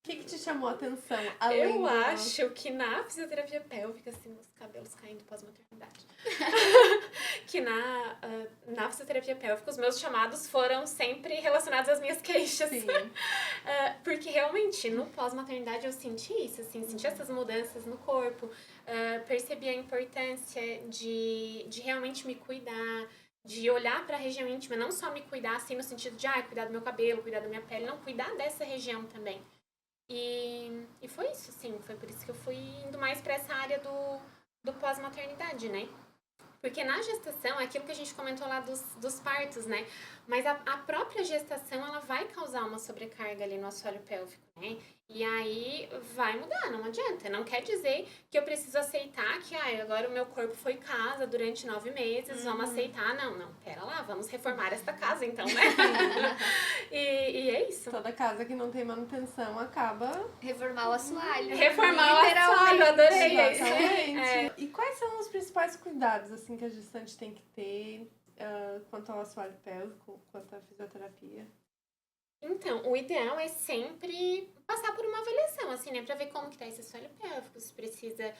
que te chamou a atenção? Eu acho que na fisioterapia pélvica, assim, os cabelos caindo pós-maternidade. Que na fisioterapia pélvica, os meus chamados foram sempre relacionados às minhas queixas. Sim. Porque realmente, no pós-maternidade, eu senti isso, assim, senti essas mudanças no corpo. Percebi a importância de realmente me cuidar, de olhar para a região íntima, não só me cuidar, assim, no sentido de, cuidar do meu cabelo, cuidar da minha pele, não, cuidar dessa região também. E foi isso, assim, foi por isso que eu fui indo mais para essa área do pós-maternidade, né? Porque na gestação, é aquilo que a gente comentou lá dos partos, né? Mas a própria gestação, ela vai causar uma sobrecarga ali no assoalho pélvico, né? E aí vai mudar, não adianta. Não quer dizer que eu preciso aceitar que agora o meu corpo foi casa durante 9 meses, vamos aceitar. Não, pera lá, vamos reformar esta casa então, né? e é isso. Toda casa que não tem manutenção acaba... Reformar o assoalho. Reformar o assoalho, adorei isso. Exatamente. E quais são os principais cuidados assim, que a gestante tem que ter quanto ao assoalho pélvico, quanto à fisioterapia? Então, o ideal é sempre passar por uma avaliação, assim, né? Pra ver como que tá esse assoalho pélvico, se precisa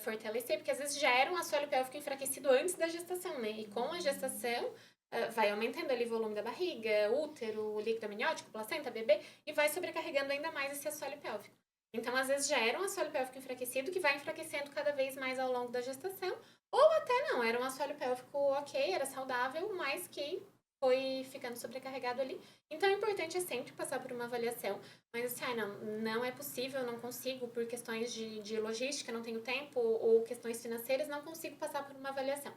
fortalecer, porque às vezes já era um assoalho pélvico enfraquecido antes da gestação, né? E com a gestação, vai aumentando ali o volume da barriga, útero, líquido amniótico, placenta, bebê, e vai sobrecarregando ainda mais esse assoalho pélvico. Então, às vezes já era um assoalho pélvico enfraquecido que vai enfraquecendo cada vez mais ao longo da gestação, ou até não, era um assoalho pélvico ok, era saudável, mas que foi ficando sobrecarregado ali. Então, o importante é sempre passar por uma avaliação. Mas assim, não é possível, não consigo, por questões de logística, não tenho tempo, ou questões financeiras, não consigo passar por uma avaliação.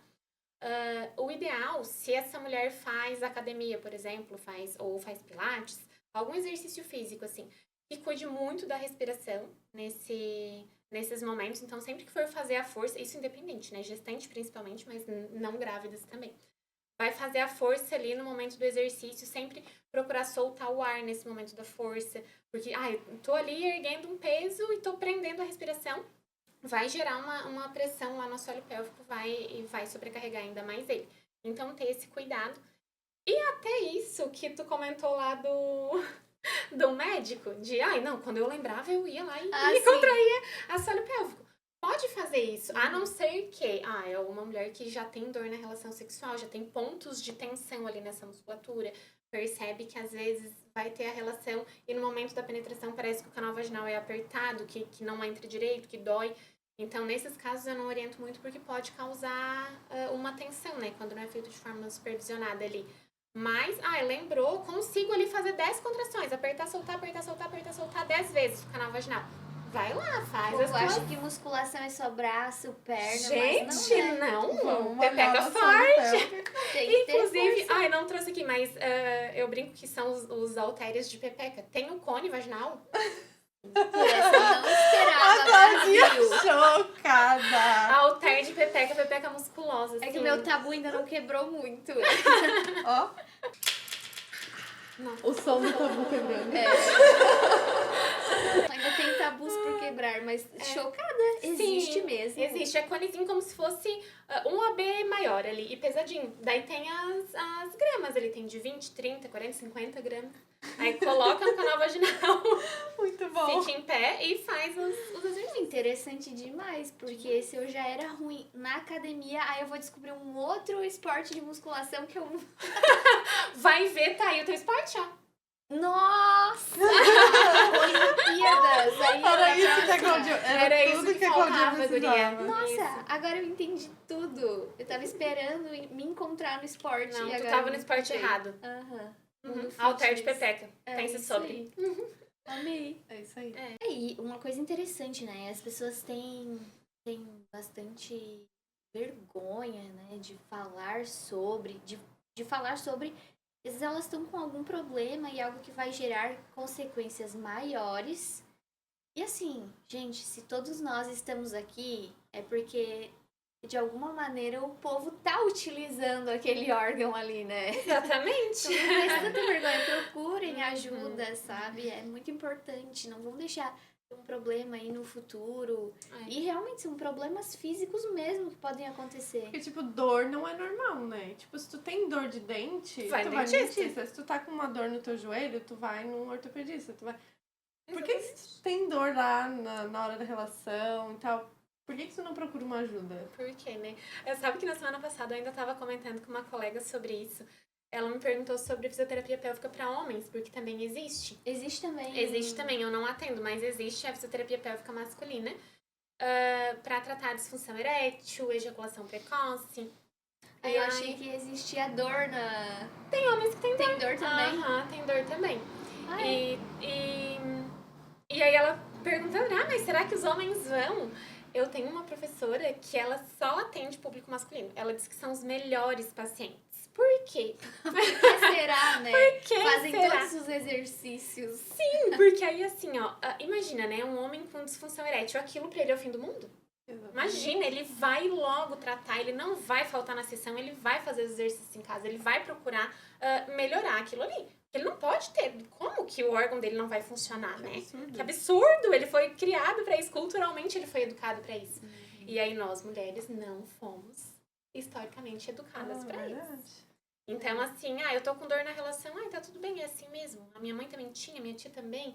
O ideal, se essa mulher faz academia, por exemplo, ou faz pilates, algum exercício físico, assim, que cuide muito da respiração nesses momentos. Então, sempre que for fazer a força, isso independente, né? Gestante principalmente, mas não grávidas também. Vai fazer a força ali no momento do exercício, sempre procurar soltar o ar nesse momento da força. Porque, eu tô ali erguendo um peso e tô prendendo a respiração. Vai gerar uma pressão lá no assoalho pélvico, vai sobrecarregar ainda mais ele. Então, ter esse cuidado. E até isso que tu comentou lá do médico, de, quando eu lembrava, eu ia lá e contraía assoalho pélvico. Pode fazer isso, a não ser que é uma mulher que já tem dor na relação sexual, já tem pontos de tensão ali nessa musculatura, percebe que às vezes vai ter a relação e no momento da penetração parece que o canal vaginal é apertado, que não entra direito, que dói. Então, nesses casos, eu não oriento muito porque pode causar uma tensão, né? Quando não é feito de forma supervisionada ali. Mas, consigo ali fazer 10 contrações, apertar, soltar, 10 vezes o canal vaginal. Vai lá, faz Eu as tuas... acho que musculação é só braço, perna, Gente, mas não, né? não. Vamos Pepeca malhar nossa forte. pélvica. Tem que ter Inclusive, força. ai, não trouxe aqui, mas eu brinco que são os halteres de pepeca. Tem o cone vaginal. Por essa eu não esperava, A Claudinha Brasil. A chocada. halter de pepeca musculosa. É que assim. o meu tabu ainda não quebrou muito. Ó, Não. o som do tabu quebrando. Ainda tem tabus por quebrar, mas chocada, existe Sim, mesmo. Existe. É conezinho como se fosse um AB maior ali e pesadinho. Daí tem as gramas. Ele tem de 20, 30, 40, 50 gramas. Aí coloca no canal vaginal, Muito bom. fica em pé e faz os exercícios. Interessante demais, porque se eu já era ruim na academia, aí eu vou descobrir um outro esporte de musculação que eu... Vai ver, tá aí o teu esporte, ó. Nossa! Olimpíadas! Aí Era eu isso que a próxima. Claudia... Era isso tudo que que a Claudia faltava, guria. precisava. Nossa, Isso. agora eu entendi tudo. Eu tava esperando me encontrar no esporte. Não, e tu agora tava eu no esporte encontrei. errado. Aham. Halter de fitness. pepeca. É Pense isso sobre. aí. Amei. É isso aí. E uma coisa interessante, né? As pessoas têm bastante vergonha, né? De falar sobre. De falar sobre. Às vezes elas estão com algum problema e algo que vai gerar consequências maiores. E assim, gente, se todos nós estamos aqui, é porque de alguma maneira o povo tá utilizando aquele órgão ali, né? Exatamente. Então não precisa ter vergonha, procurem ajuda, sabe? É muito importante, não vão deixar um problema aí no futuro. É. E realmente são problemas físicos mesmo que podem acontecer. Porque, tipo, dor não é normal, né? Tipo, se tu tem dor de dente, Vai tu no vai no dentista. dentista. Se tu tá com uma dor no teu joelho, tu vai no ortopedista. Tu vai... Por que se tu tem dor lá na hora da relação e tal? Por que tu não procura uma ajuda? Por quê, né? Sabe que na semana passada eu ainda tava comentando com uma colega sobre isso. Ela me perguntou sobre fisioterapia pélvica para homens, porque também existe. Existe também. Existe também, eu não atendo, mas existe a fisioterapia pélvica masculina para tratar disfunção erétil, ejaculação precoce. Aí E eu achei que existia dor na. Tem homens que têm dor. Tem dor também? Aham, tem dor também. Ah, é? E aí ela perguntando, mas será que os homens vão? Eu tenho uma professora que ela só atende público masculino. Ela diz que são os melhores pacientes. Por quê? Por que será, né? Por que Fazem será? todos os exercícios. Sim, porque aí assim, ó, imagina, né? Um homem com disfunção erétil, aquilo pra ele é o fim do mundo. Imagina, ele vai logo tratar, ele não vai faltar na sessão, ele vai fazer os exercícios em casa, ele vai procurar melhorar aquilo ali. Ele não pode ter. Como que o órgão dele não vai funcionar, né? absurdo. Que absurdo! Ele foi criado pra isso, culturalmente ele foi educado pra isso. E aí nós, mulheres, não fomos historicamente educadas pra isso. Então, assim, eu tô com dor na relação, tá tudo bem, é assim mesmo. A minha mãe também tinha, minha tia também.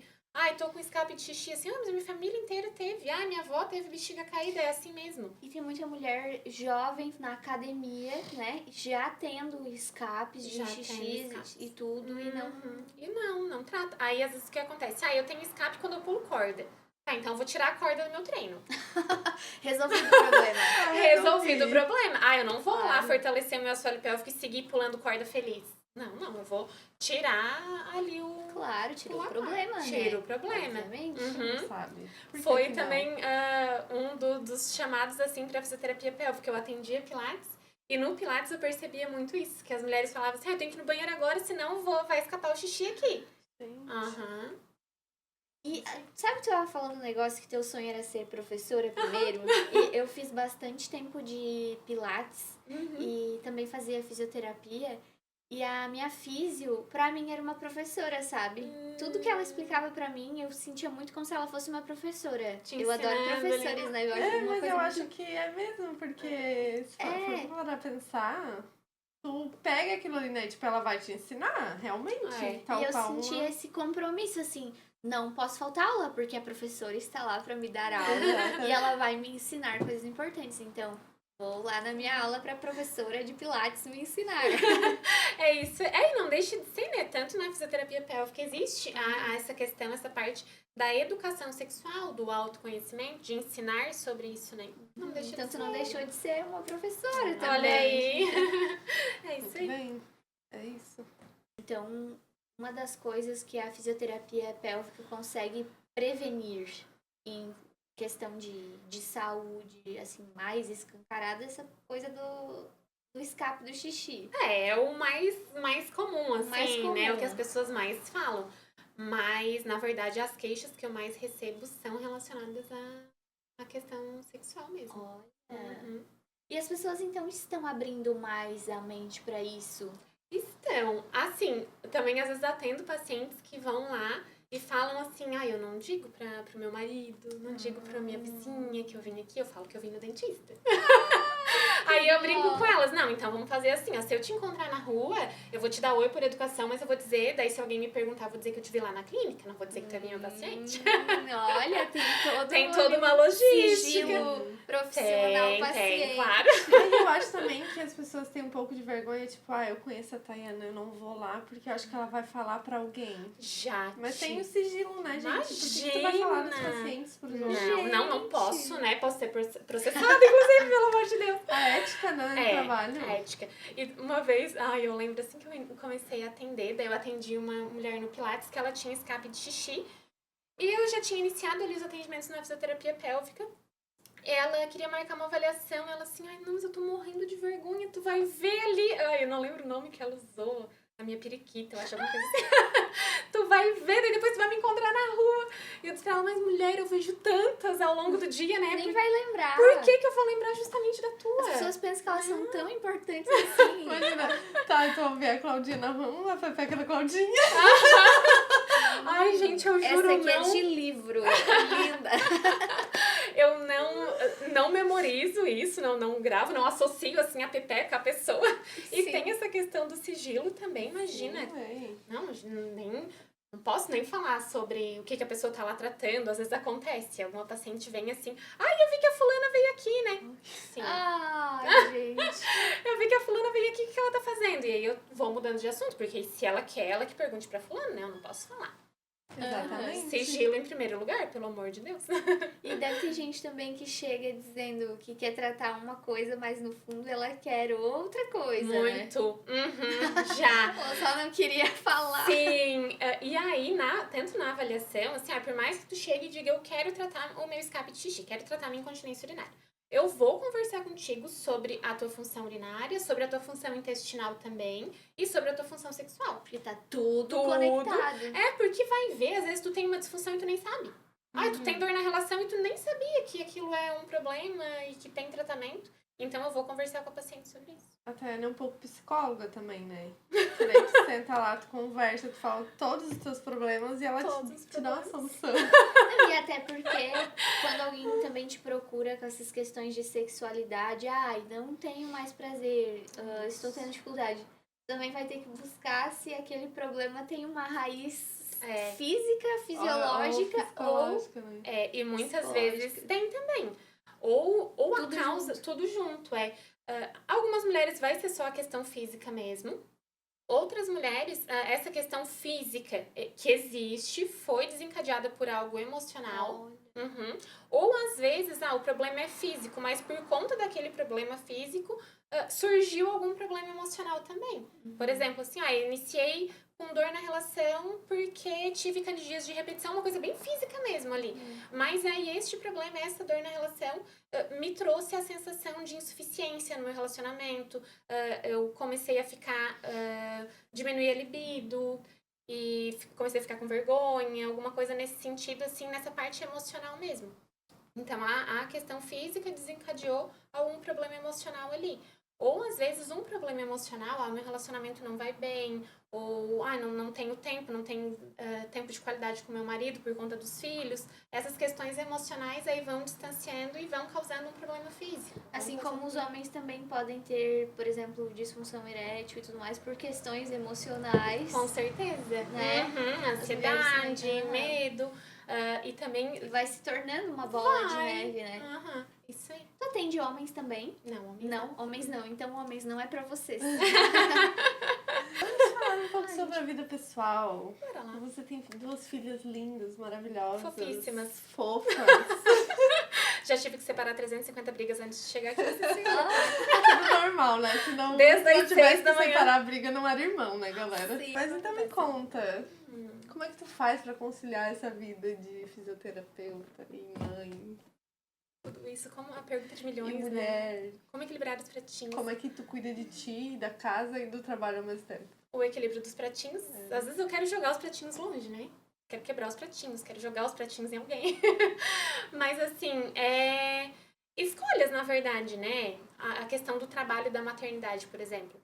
Tô com escape de xixi, assim, mas a minha família inteira teve. Minha avó teve bexiga caída, é assim mesmo. E tem muita mulher jovem na academia, né? Já tendo escapes de Já xixi tem escapes. e tudo, e não. E não trata. Aí, às vezes, o que acontece? Eu tenho escape quando eu pulo corda. Então eu vou tirar a corda do meu treino. Resolvido o problema. Resolvido o problema. Eu não vou lá Claro. fortalecer o meu assoalho pélvico e seguir pulando corda feliz. Não, eu vou tirar ali o... Claro, tirou o problema, né? Tira o problema. Obviamente. Não sabe. Por que Foi que não? também dos chamados, assim, pra fisioterapia pélvica. Eu atendia Pilates. E no Pilates eu percebia muito isso. Que as mulheres falavam assim, eu tenho que ir no banheiro agora, senão vai escapar o xixi aqui. Gente. Aham. E sabe que tu tava falando um negócio que teu sonho era ser professora primeiro? E eu fiz bastante tempo de pilates e também fazia fisioterapia. E a minha físio, pra mim, era uma professora, sabe? Tudo que ela explicava pra mim, eu sentia muito como se ela fosse uma professora. Te Eu adoro ensinando ali. professores, né? Eu acho uma Mas coisa eu muito... acho que é mesmo, porque se for parar pra pensar, tu pega aquilo ali, né? Tipo, ela vai te ensinar, realmente. Tal E eu qual senti uma... esse compromisso, assim, não posso faltar aula, porque a professora está lá pra me dar aula e ela vai me ensinar coisas importantes. Então, vou lá na minha aula pra professora de pilates me ensinar. É isso. E não deixe de ser, né? Tanto na fisioterapia pélvica existe essa questão, essa parte da educação sexual, do autoconhecimento, de ensinar sobre isso, né? Não deixa Então, de tu ser. não deixou de ser uma professora também. Olha aí. É isso Muito aí. bem. É isso. Então, uma das coisas que a fisioterapia pélvica consegue prevenir em questão de saúde, assim, mais escancarada, essa coisa do escape do xixi. É o mais comum, assim, mais comum. né? O que as pessoas mais falam. Mas, na verdade, as queixas que eu mais recebo são relacionadas à questão sexual mesmo. Olha. Uhum. E as pessoas, então, estão abrindo mais a mente pra isso? Estão. Assim, também às vezes atendo pacientes que vão lá e falam assim, eu não digo pro meu marido, não digo pra minha vizinha que eu vim aqui, eu falo que eu vim no dentista. Aí eu brinco com elas, não, então vamos fazer assim, ó, se eu te encontrar na rua, eu vou te dar oi por educação, mas eu vou dizer, daí se alguém me perguntar, eu vou dizer que eu te vi lá na clínica, não vou dizer que tu é minha paciente. Olha, tem Toda uma logística. sigilo profissional paciente. Tem, claro. Mas eu acho também que as pessoas têm um pouco de vergonha, tipo, eu conheço a Tayana, eu não vou lá porque eu acho que ela vai falar pra alguém. Já. Mas tem o sigilo, né, gente? Imagina. Por que tu vai falar dos pacientes pros outros? Não posso, né? Posso ser processada, inclusive, pelo amor de Deus. A ética, né, no trabalho. A ética. E uma vez, eu lembro assim que eu comecei a atender, daí eu atendi uma mulher no Pilates que ela tinha escape de xixi. E eu já tinha iniciado ali os atendimentos na fisioterapia pélvica. Ela queria marcar uma avaliação, ela assim, não, mas eu tô morrendo de vergonha, tu vai ver ali. Eu não lembro o nome que ela usou, a minha periquita, eu acho alguma coisa assim. Tu vai ver, daí depois tu vai me encontrar na rua. E eu disse pra ela, mas mulher, eu vejo tantas ao longo do dia, né? Nem vai lembrar. Por que eu vou lembrar justamente da tua? As pessoas pensam que elas são tão importantes assim. Imagina, então vamos ver a Claudinha na rua, a Pepeca da Claudinha. Ai, gente, eu juro, essa aqui é de livro, linda. Eu não memorizo isso, não gravo, não associo assim a Pepeca, a pessoa. E Sim. tem essa questão do sigilo também, imagina. Sim, Não posso nem falar sobre o que a pessoa tá lá tratando. Às vezes acontece, alguma paciente vem assim, eu vi que a fulana veio aqui, né? Sim. Ai, gente. Eu vi que a fulana veio aqui, o que ela tá fazendo? E aí eu vou mudando de assunto, porque se ela quer, ela que pergunte pra fulana, né? Eu não posso falar. exatamente. Sigilo em primeiro lugar, pelo amor de Deus. E deve ter gente também que chega dizendo que quer tratar uma coisa, mas no fundo ela quer outra coisa, né? Muito. Uhum, já. Ela só não queria falar. Sim. E aí, tanto na avaliação, assim, por mais que tu chegue e diga, eu quero tratar o meu escape de xixi, quero tratar a minha incontinência urinária. Eu vou conversar contigo sobre a tua função urinária, sobre a tua função intestinal também e sobre a tua função sexual. Porque tá tudo conectado. Porque vai ver, às vezes tu tem uma disfunção e tu nem sabe. Tu tem dor na relação e tu nem sabia que aquilo é um problema e que tem tratamento. Então eu vou conversar com a paciente sobre isso. A Tayana é um pouco psicóloga também, né? Que daí tu senta lá, tu conversa, tu fala todos os teus problemas e ela te dá uma solução. E até porque quando alguém também te procura com essas questões de sexualidade, não tenho mais prazer, estou tendo dificuldade, também vai ter que buscar se aquele problema tem uma raiz física, fisiológica ou né? E muitas vezes tem também. Ou a Tudo causa, junto. tudo junto. Algumas mulheres vai ser só a questão física mesmo. Outras mulheres, essa questão física que existe foi desencadeada por algo emocional. Uhum. Ou às vezes, o problema é físico, mas por conta daquele problema físico, surgiu algum problema emocional também. Por exemplo, assim, eu iniciei com dor na relação porque tive candidias de repetição, uma coisa bem física mesmo ali. Mas aí este problema, essa dor na relação, me trouxe a sensação de insuficiência no meu relacionamento. Eu comecei a ficar, diminuir a libido e comecei a ficar com vergonha, alguma coisa nesse sentido, assim, nessa parte emocional mesmo. Então, a questão física desencadeou algum problema emocional ali. Ou, às vezes, um problema emocional, meu relacionamento não vai bem, ou, não tenho tempo, não tenho tempo de qualidade com meu marido por conta dos filhos. Essas questões emocionais aí vão distanciando e vão causando um problema físico. Assim como os homens também podem ter, por exemplo, disfunção erétil e tudo mais por questões emocionais. Com certeza. Né? Ansiedade, medo. E também... E vai se tornando uma bola de neve, né? Isso aí. Tu atende homens também? Não, homens não. Homens não. Então, homens não é pra vocês. Vamos falar um pouco sobre a vida pessoal. Bora lá. Você tem 2 filhas lindas, maravilhosas. Fofíssimas. Fofas. Já tive que separar 350 brigas antes de chegar aqui nessa senhora. É tudo normal, né? Se não, Desde se não as tivesse 6 que da manhã. separar a briga, não era irmão, né, galera? Sim, Mas então me acontece. conta, como é que tu faz pra conciliar essa vida de fisioterapeuta e mãe Tudo isso, como a pergunta de e milhões, né? mulher? Como equilibrar os pratinhos? Como é que tu cuida de ti, da casa e do trabalho ao mesmo tempo? O equilíbrio dos pratinhos. Às vezes eu quero jogar os pratinhos longe, né? Quero quebrar os pratinhos, quero jogar os pratinhos em alguém. Mas assim, escolhas, na verdade, né? A questão do trabalho e da maternidade, por exemplo.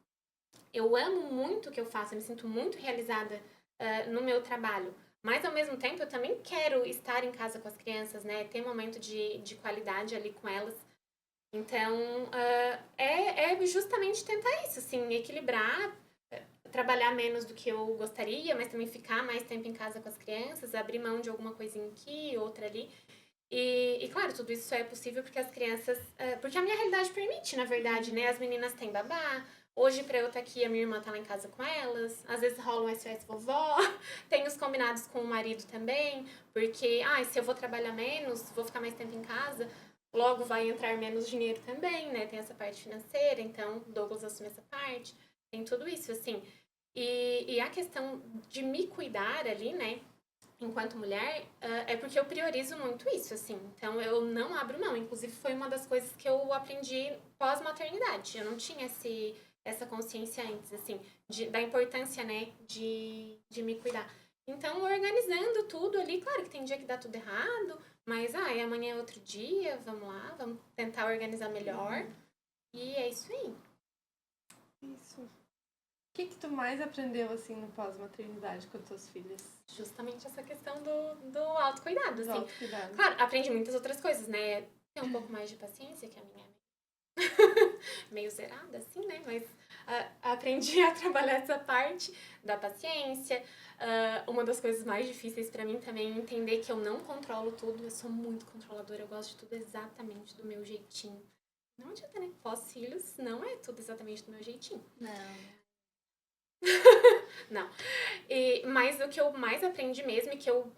Eu amo muito o que eu faço, eu me sinto muito realizada no meu trabalho. Mas, ao mesmo tempo, eu também quero estar em casa com as crianças, né? Ter momento de qualidade ali com elas. Então, é justamente tentar isso, assim, equilibrar, trabalhar menos do que eu gostaria, mas também ficar mais tempo em casa com as crianças, abrir mão de alguma coisinha aqui, outra ali. E claro, tudo isso só é possível porque as crianças... porque a minha realidade permite, na verdade, né? As meninas têm babá. Hoje, pra eu estar aqui, a minha irmã tá lá em casa com elas. Às vezes rola um SOS vovó. Tem os combinados com o marido também. Porque, se eu vou trabalhar menos, vou ficar mais tempo em casa, logo vai entrar menos dinheiro também, né? Tem essa parte financeira, então Douglas assume essa parte. Tem tudo isso, assim. E a questão de me cuidar ali, né? Enquanto mulher, é porque eu priorizo muito isso, assim. Então, eu não abro mão. Inclusive, foi uma das coisas que eu aprendi pós-maternidade. Eu não tinha essa consciência antes, assim, da importância, né, de me cuidar. Então, organizando tudo ali, claro que tem dia que dá tudo errado, mas, amanhã é outro dia, vamos lá, vamos tentar organizar melhor. E é isso aí. Isso. O que tu mais aprendeu, assim, no pós-maternidade com as tuas filhas? Justamente essa questão do autocuidado, Do assim. autocuidado. Claro, aprendi muitas outras coisas, né? Ter um pouco mais de paciência, que a minha é meio zerada, assim, né? Mas aprendi a trabalhar essa parte da paciência. Uma das coisas mais difíceis pra mim também é entender que eu não controlo tudo. Eu sou muito controladora, eu gosto de tudo exatamente do meu jeitinho. Não adianta, né? Pós-filhos, não é tudo exatamente do meu jeitinho. Não. Mas o que eu mais aprendi mesmo e que eu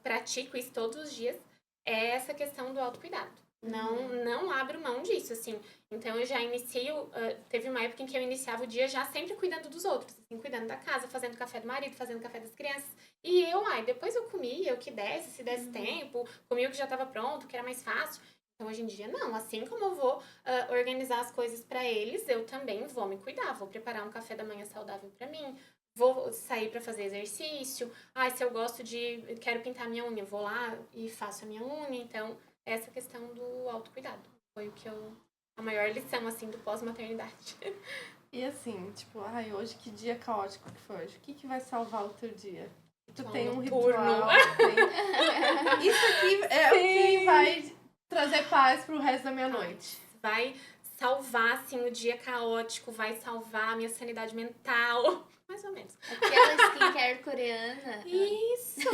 pratico isso todos os dias é essa questão do autocuidado. Não abro mão disso, assim. Então, eu já inicio... teve uma época em que eu iniciava o dia já sempre cuidando dos outros. Assim, cuidando da casa, fazendo café do marido, fazendo café das crianças. E depois eu comia o que desse, se desse tempo. Comia o que já estava pronto, que era mais fácil. Então, hoje em dia, não. Assim como eu vou organizar as coisas para eles, eu também vou me cuidar. Vou preparar um café da manhã saudável para mim. Vou sair para fazer exercício. Se eu quero pintar minha unha, vou lá e faço a minha unha. Então, essa questão do autocuidado foi a maior lição, assim, do pós-maternidade. E assim, tipo, hoje que dia caótico que foi hoje? O que vai salvar o teu dia? Tu tem um ritual, Isso aqui é o que vai trazer paz pro resto da minha noite. Vai salvar, assim, o dia caótico, vai salvar a minha sanidade mental. Mais ou menos. Aquela skincare coreana. Isso!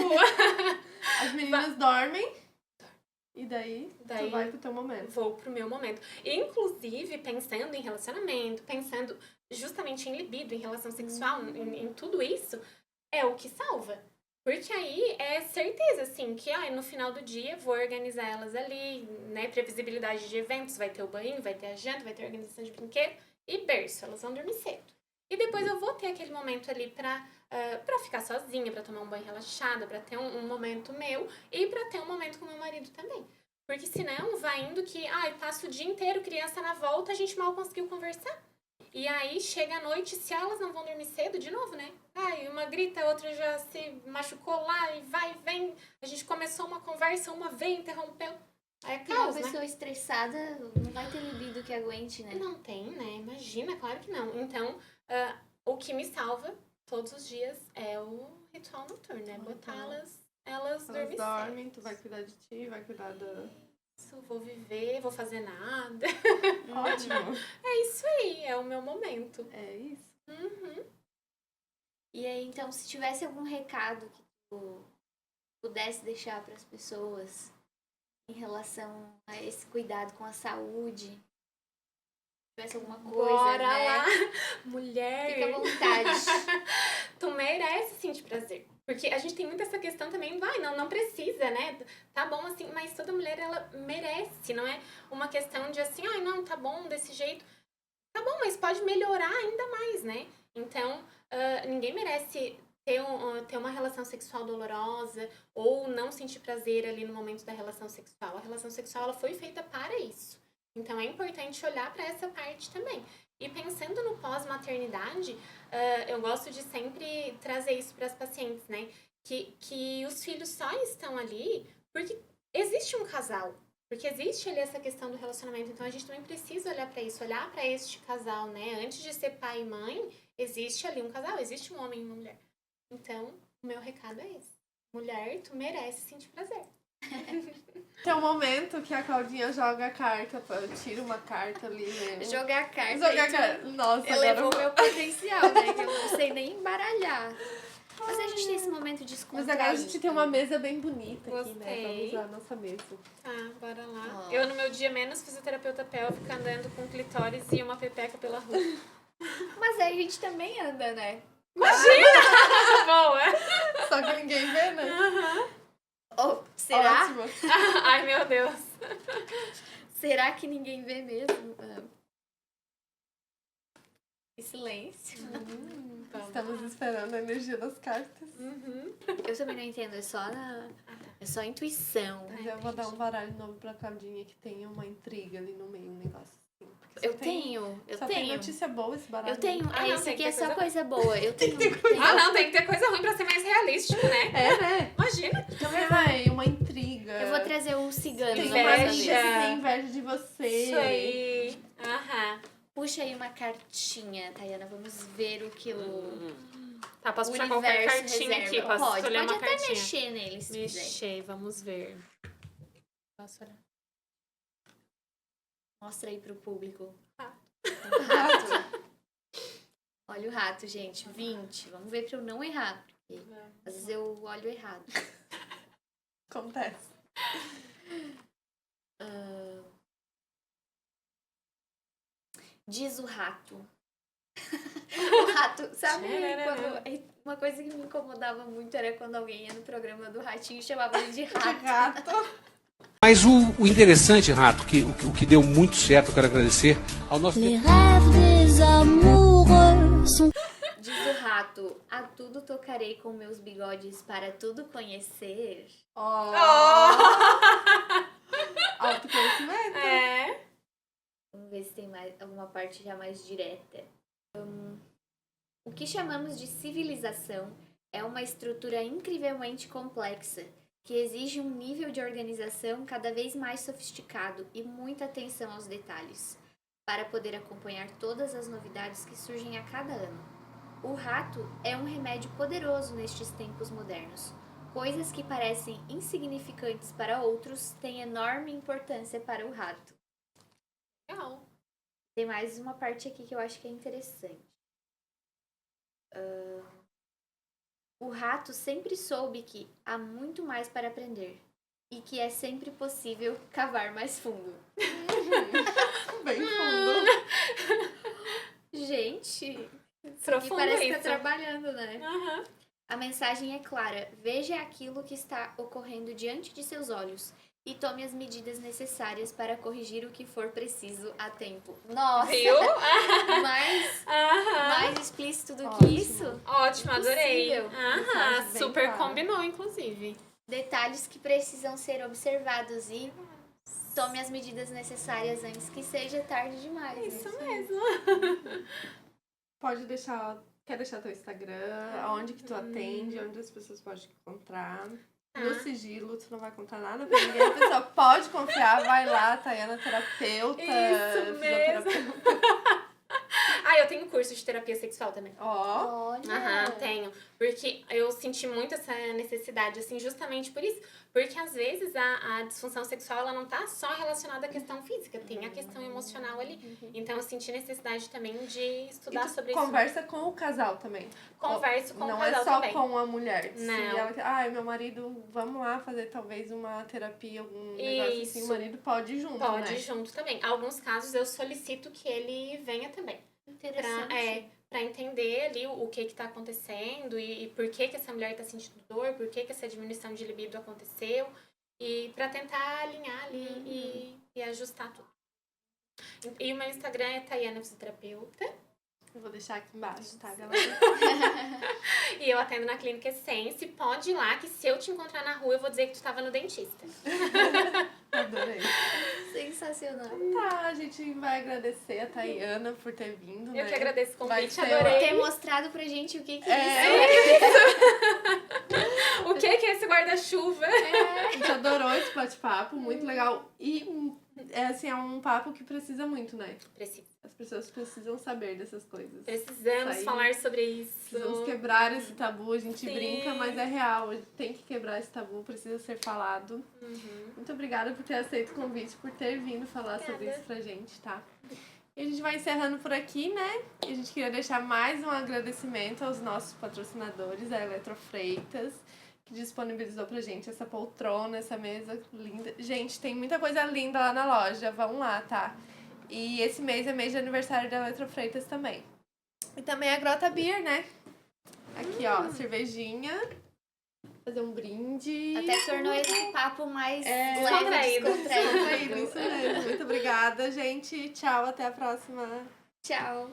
As meninas dormem. E daí tu vai pro teu momento. Vou pro meu momento. Inclusive, pensando em relacionamento, pensando justamente em libido, em relação sexual, em tudo isso, é o que salva. Porque aí é certeza, assim, que no final do dia vou organizar elas ali, né? Previsibilidade de eventos, vai ter o banho, vai ter a janta, vai ter a organização de brinquedo e berço, elas vão dormir cedo. E depois eu vou ter aquele momento ali pra ficar sozinha, pra tomar um banho relaxado, pra ter um momento meu e pra ter um momento com meu marido também. Porque senão vai indo que, passa o dia inteiro, criança na volta, a gente mal conseguiu conversar. E aí chega a noite, se elas não vão dormir cedo, de novo, né? Uma grita, a outra já se machucou lá e vai e vem. A gente começou uma conversa, uma veio, interrompeu. Aí é caos, uma pessoa estressada não vai ter libido que aguente, né? Não tem, né? Imagina, claro que não. Então, o que me salva todos os dias é o ritual noturno, né? Botar elas dormem, tu vai cuidar de ti, vai cuidar da... Isso, vou viver, vou fazer nada. Ótimo. É isso aí, é o meu momento. É isso. E aí, então, se tivesse algum recado que tu pudesse deixar para as pessoas em relação a esse cuidado com a saúde, se tivesse alguma coisa, Bora né? lá, mulher! Fica à vontade. Tu merece, sim, sentir prazer. Porque a gente tem muito essa questão também, não precisa, né? Tá bom assim, mas toda mulher, ela merece, não é uma questão de assim, não, tá bom desse jeito. Tá bom, mas pode melhorar ainda mais, né? Então, ninguém merece ter uma relação sexual dolorosa ou não sentir prazer ali no momento da relação sexual. A relação sexual, ela foi feita para isso. Então, é importante olhar para essa parte também. E pensando no pós-maternidade, eu gosto de sempre trazer isso para as pacientes, né? Que os filhos só estão ali porque existe um casal. Porque existe ali essa questão do relacionamento. Então, a gente também precisa olhar para isso, olhar para este casal, né? Antes de ser pai e mãe, existe ali um casal, existe um homem e uma mulher. Então, o meu recado é esse. Mulher, tu merece sentir prazer. Tem um momento que a Claudinha joga a carta, tira uma carta ali, né? Jogar carta. Jogar carta. Nossa, elevou agora... meu potencial, né? Que eu não sei nem embaralhar. Mas a gente tem esse momento de descontrair. Mas agora a gente tem uma mesa bem bonita aqui, né? Gostei. Vamos usar a nossa mesa. Bora lá. Ó. Eu, no meu dia menos fisioterapeuta pélvica, andando com clitóris e uma pepeca pela rua. Mas aí a gente também anda, né? Imagina! Boa! Só que ninguém vê, né? Será? Ótimo. Ai, meu Deus. Será que ninguém vê mesmo? E silêncio. Estamos esperando a energia das cartas. Eu também não entendo, é só intuição. Mas eu vou dar um baralho novo pra Claudinha que tem uma intriga ali no meio, um negócio assim. Porque Eu tenho. tem notícia boa esse baralho. Eu tenho. Ah, não, esse tem aqui que é ter só coisa- coisa boa. Eu tenho. Não, tem que ter coisa ruim pra ser mais realístico, né? É, né? Imagina. Ai, uma intriga. Eu vou trazer o cigano. Tem da uma próxima amiga vez. que tem inveja de você. Isso aí. Puxa aí uma cartinha, Tayana. Vamos ver o que o Tá, posso puxar qualquer universo cartinha reserva. aqui? Posso Pode escolher uma até cartinha? mexer nele se quiser. Mexer, vamos ver. Posso olhar? Mostra aí pro público. Tá. O rato. Olha o rato, gente. 20. Vamos ver pra eu não errar. Porque às vezes eu olho errado. Acontece. Diz o rato. O rato, sabe quando... Uma coisa que me incomodava muito era quando alguém ia no programa do Ratinho e chamava ele de rato. Gato. Mas o interessante, Rato, o que deu muito certo, eu quero agradecer ao nosso... Les rêves des amoureux sont... Diz o rato, a tudo tocarei com meus bigodes para tudo conhecer. Autoconhecimento. É. Vamos ver se tem mais alguma parte já mais direta. O que chamamos de civilização é uma estrutura incrivelmente complexa, que exige um nível de organização cada vez mais sofisticado e muita atenção aos detalhes, para poder acompanhar todas as novidades que surgem a cada ano. O rato é um remédio poderoso nestes tempos modernos. Coisas que parecem insignificantes para outros têm enorme importância para o rato. Legal. Tem mais uma parte aqui que eu acho que é interessante. O rato sempre soube que há muito mais para aprender e que é sempre possível cavar mais fundo. Bem fundo. Gente, isso aqui Profundo parece que isso. tá trabalhando, né? Aham. A mensagem é clara. Veja aquilo que está ocorrendo diante de seus olhos e tome as medidas necessárias para corrigir o que for preciso a tempo. Nossa! Viu? mais, Aham. mais explícito do que Ótimo. isso? Ótimo, adorei. Impossível. Aham, Mensagem bem super clara. combinou, inclusive. Detalhes que precisam ser observados e tome as medidas necessárias antes que seja tarde demais. né? Isso mesmo. Pode deixar... Quer deixar teu Instagram? Aonde que tu atende? Onde as pessoas podem te encontrar? No sigilo, tu não vai contar nada pra ninguém. A pessoa pode confiar, vai lá, Tayana terapeuta. Isso mesmo. fisioterapeuta. Eu tenho curso de terapia sexual também. Ó, Olha! Tenho. Porque eu senti muito essa necessidade, assim, justamente por isso. Porque, às vezes, a disfunção sexual, ela não tá só relacionada à questão física. Tem a questão emocional ali. Então, eu senti necessidade também de e estudar tu sobre isso. conversa com o casal também. Converso com não o casal é só também. com a mulher. Se Não. ela, meu marido, vamos lá fazer talvez uma terapia, algum negócio assim, Isso. o marido pode ir junto, Pode né? ir junto também. Alguns casos, eu solicito que ele venha também. Interessante. pra entender ali o que tá acontecendo e por que essa mulher tá sentindo dor, por que essa diminuição de libido aconteceu, e pra tentar alinhar ali e ajustar tudo. E o meu Instagram é Tayana Fisioterapeuta. Eu vou deixar aqui embaixo, tá, galera? E eu atendo na Clínica Essence. Pode ir lá, que se eu te encontrar na rua, eu vou dizer que tu tava no dentista. Adorei. Sensacional. Tá, a gente vai agradecer a Tayana por ter vindo, né? Eu que agradeço o Vai convite, ser adorei. Ter mostrado pra gente o que é isso. O que é esse guarda-chuva? A gente adorou esse bate-papo, muito legal. E, assim, é um papo que precisa muito, né? Precisa. As pessoas precisam saber dessas coisas. Precisamos Sair. falar sobre isso. Precisamos quebrar esse tabu. A gente Sim. brinca, mas é real. A gente tem que quebrar esse tabu, precisa ser falado. Muito obrigada por ter aceito o convite, por ter vindo falar sobre isso pra gente, tá? E a gente vai encerrando por aqui, né? E a gente queria deixar mais um agradecimento aos nossos patrocinadores, a Eletrofreitas, que disponibilizou pra gente essa poltrona, essa mesa linda. Gente, tem muita coisa linda lá na loja, vão lá, tá? E esse mês é mês de aniversário da Eletrofreitas também. E também a Grota Beer, né? Aqui, ó, cervejinha. Fazer um brinde. Até tornou esse papo mais descontraído. leve, descontraído. Isso mesmo. Muito obrigada, gente. Tchau, até a próxima. Tchau.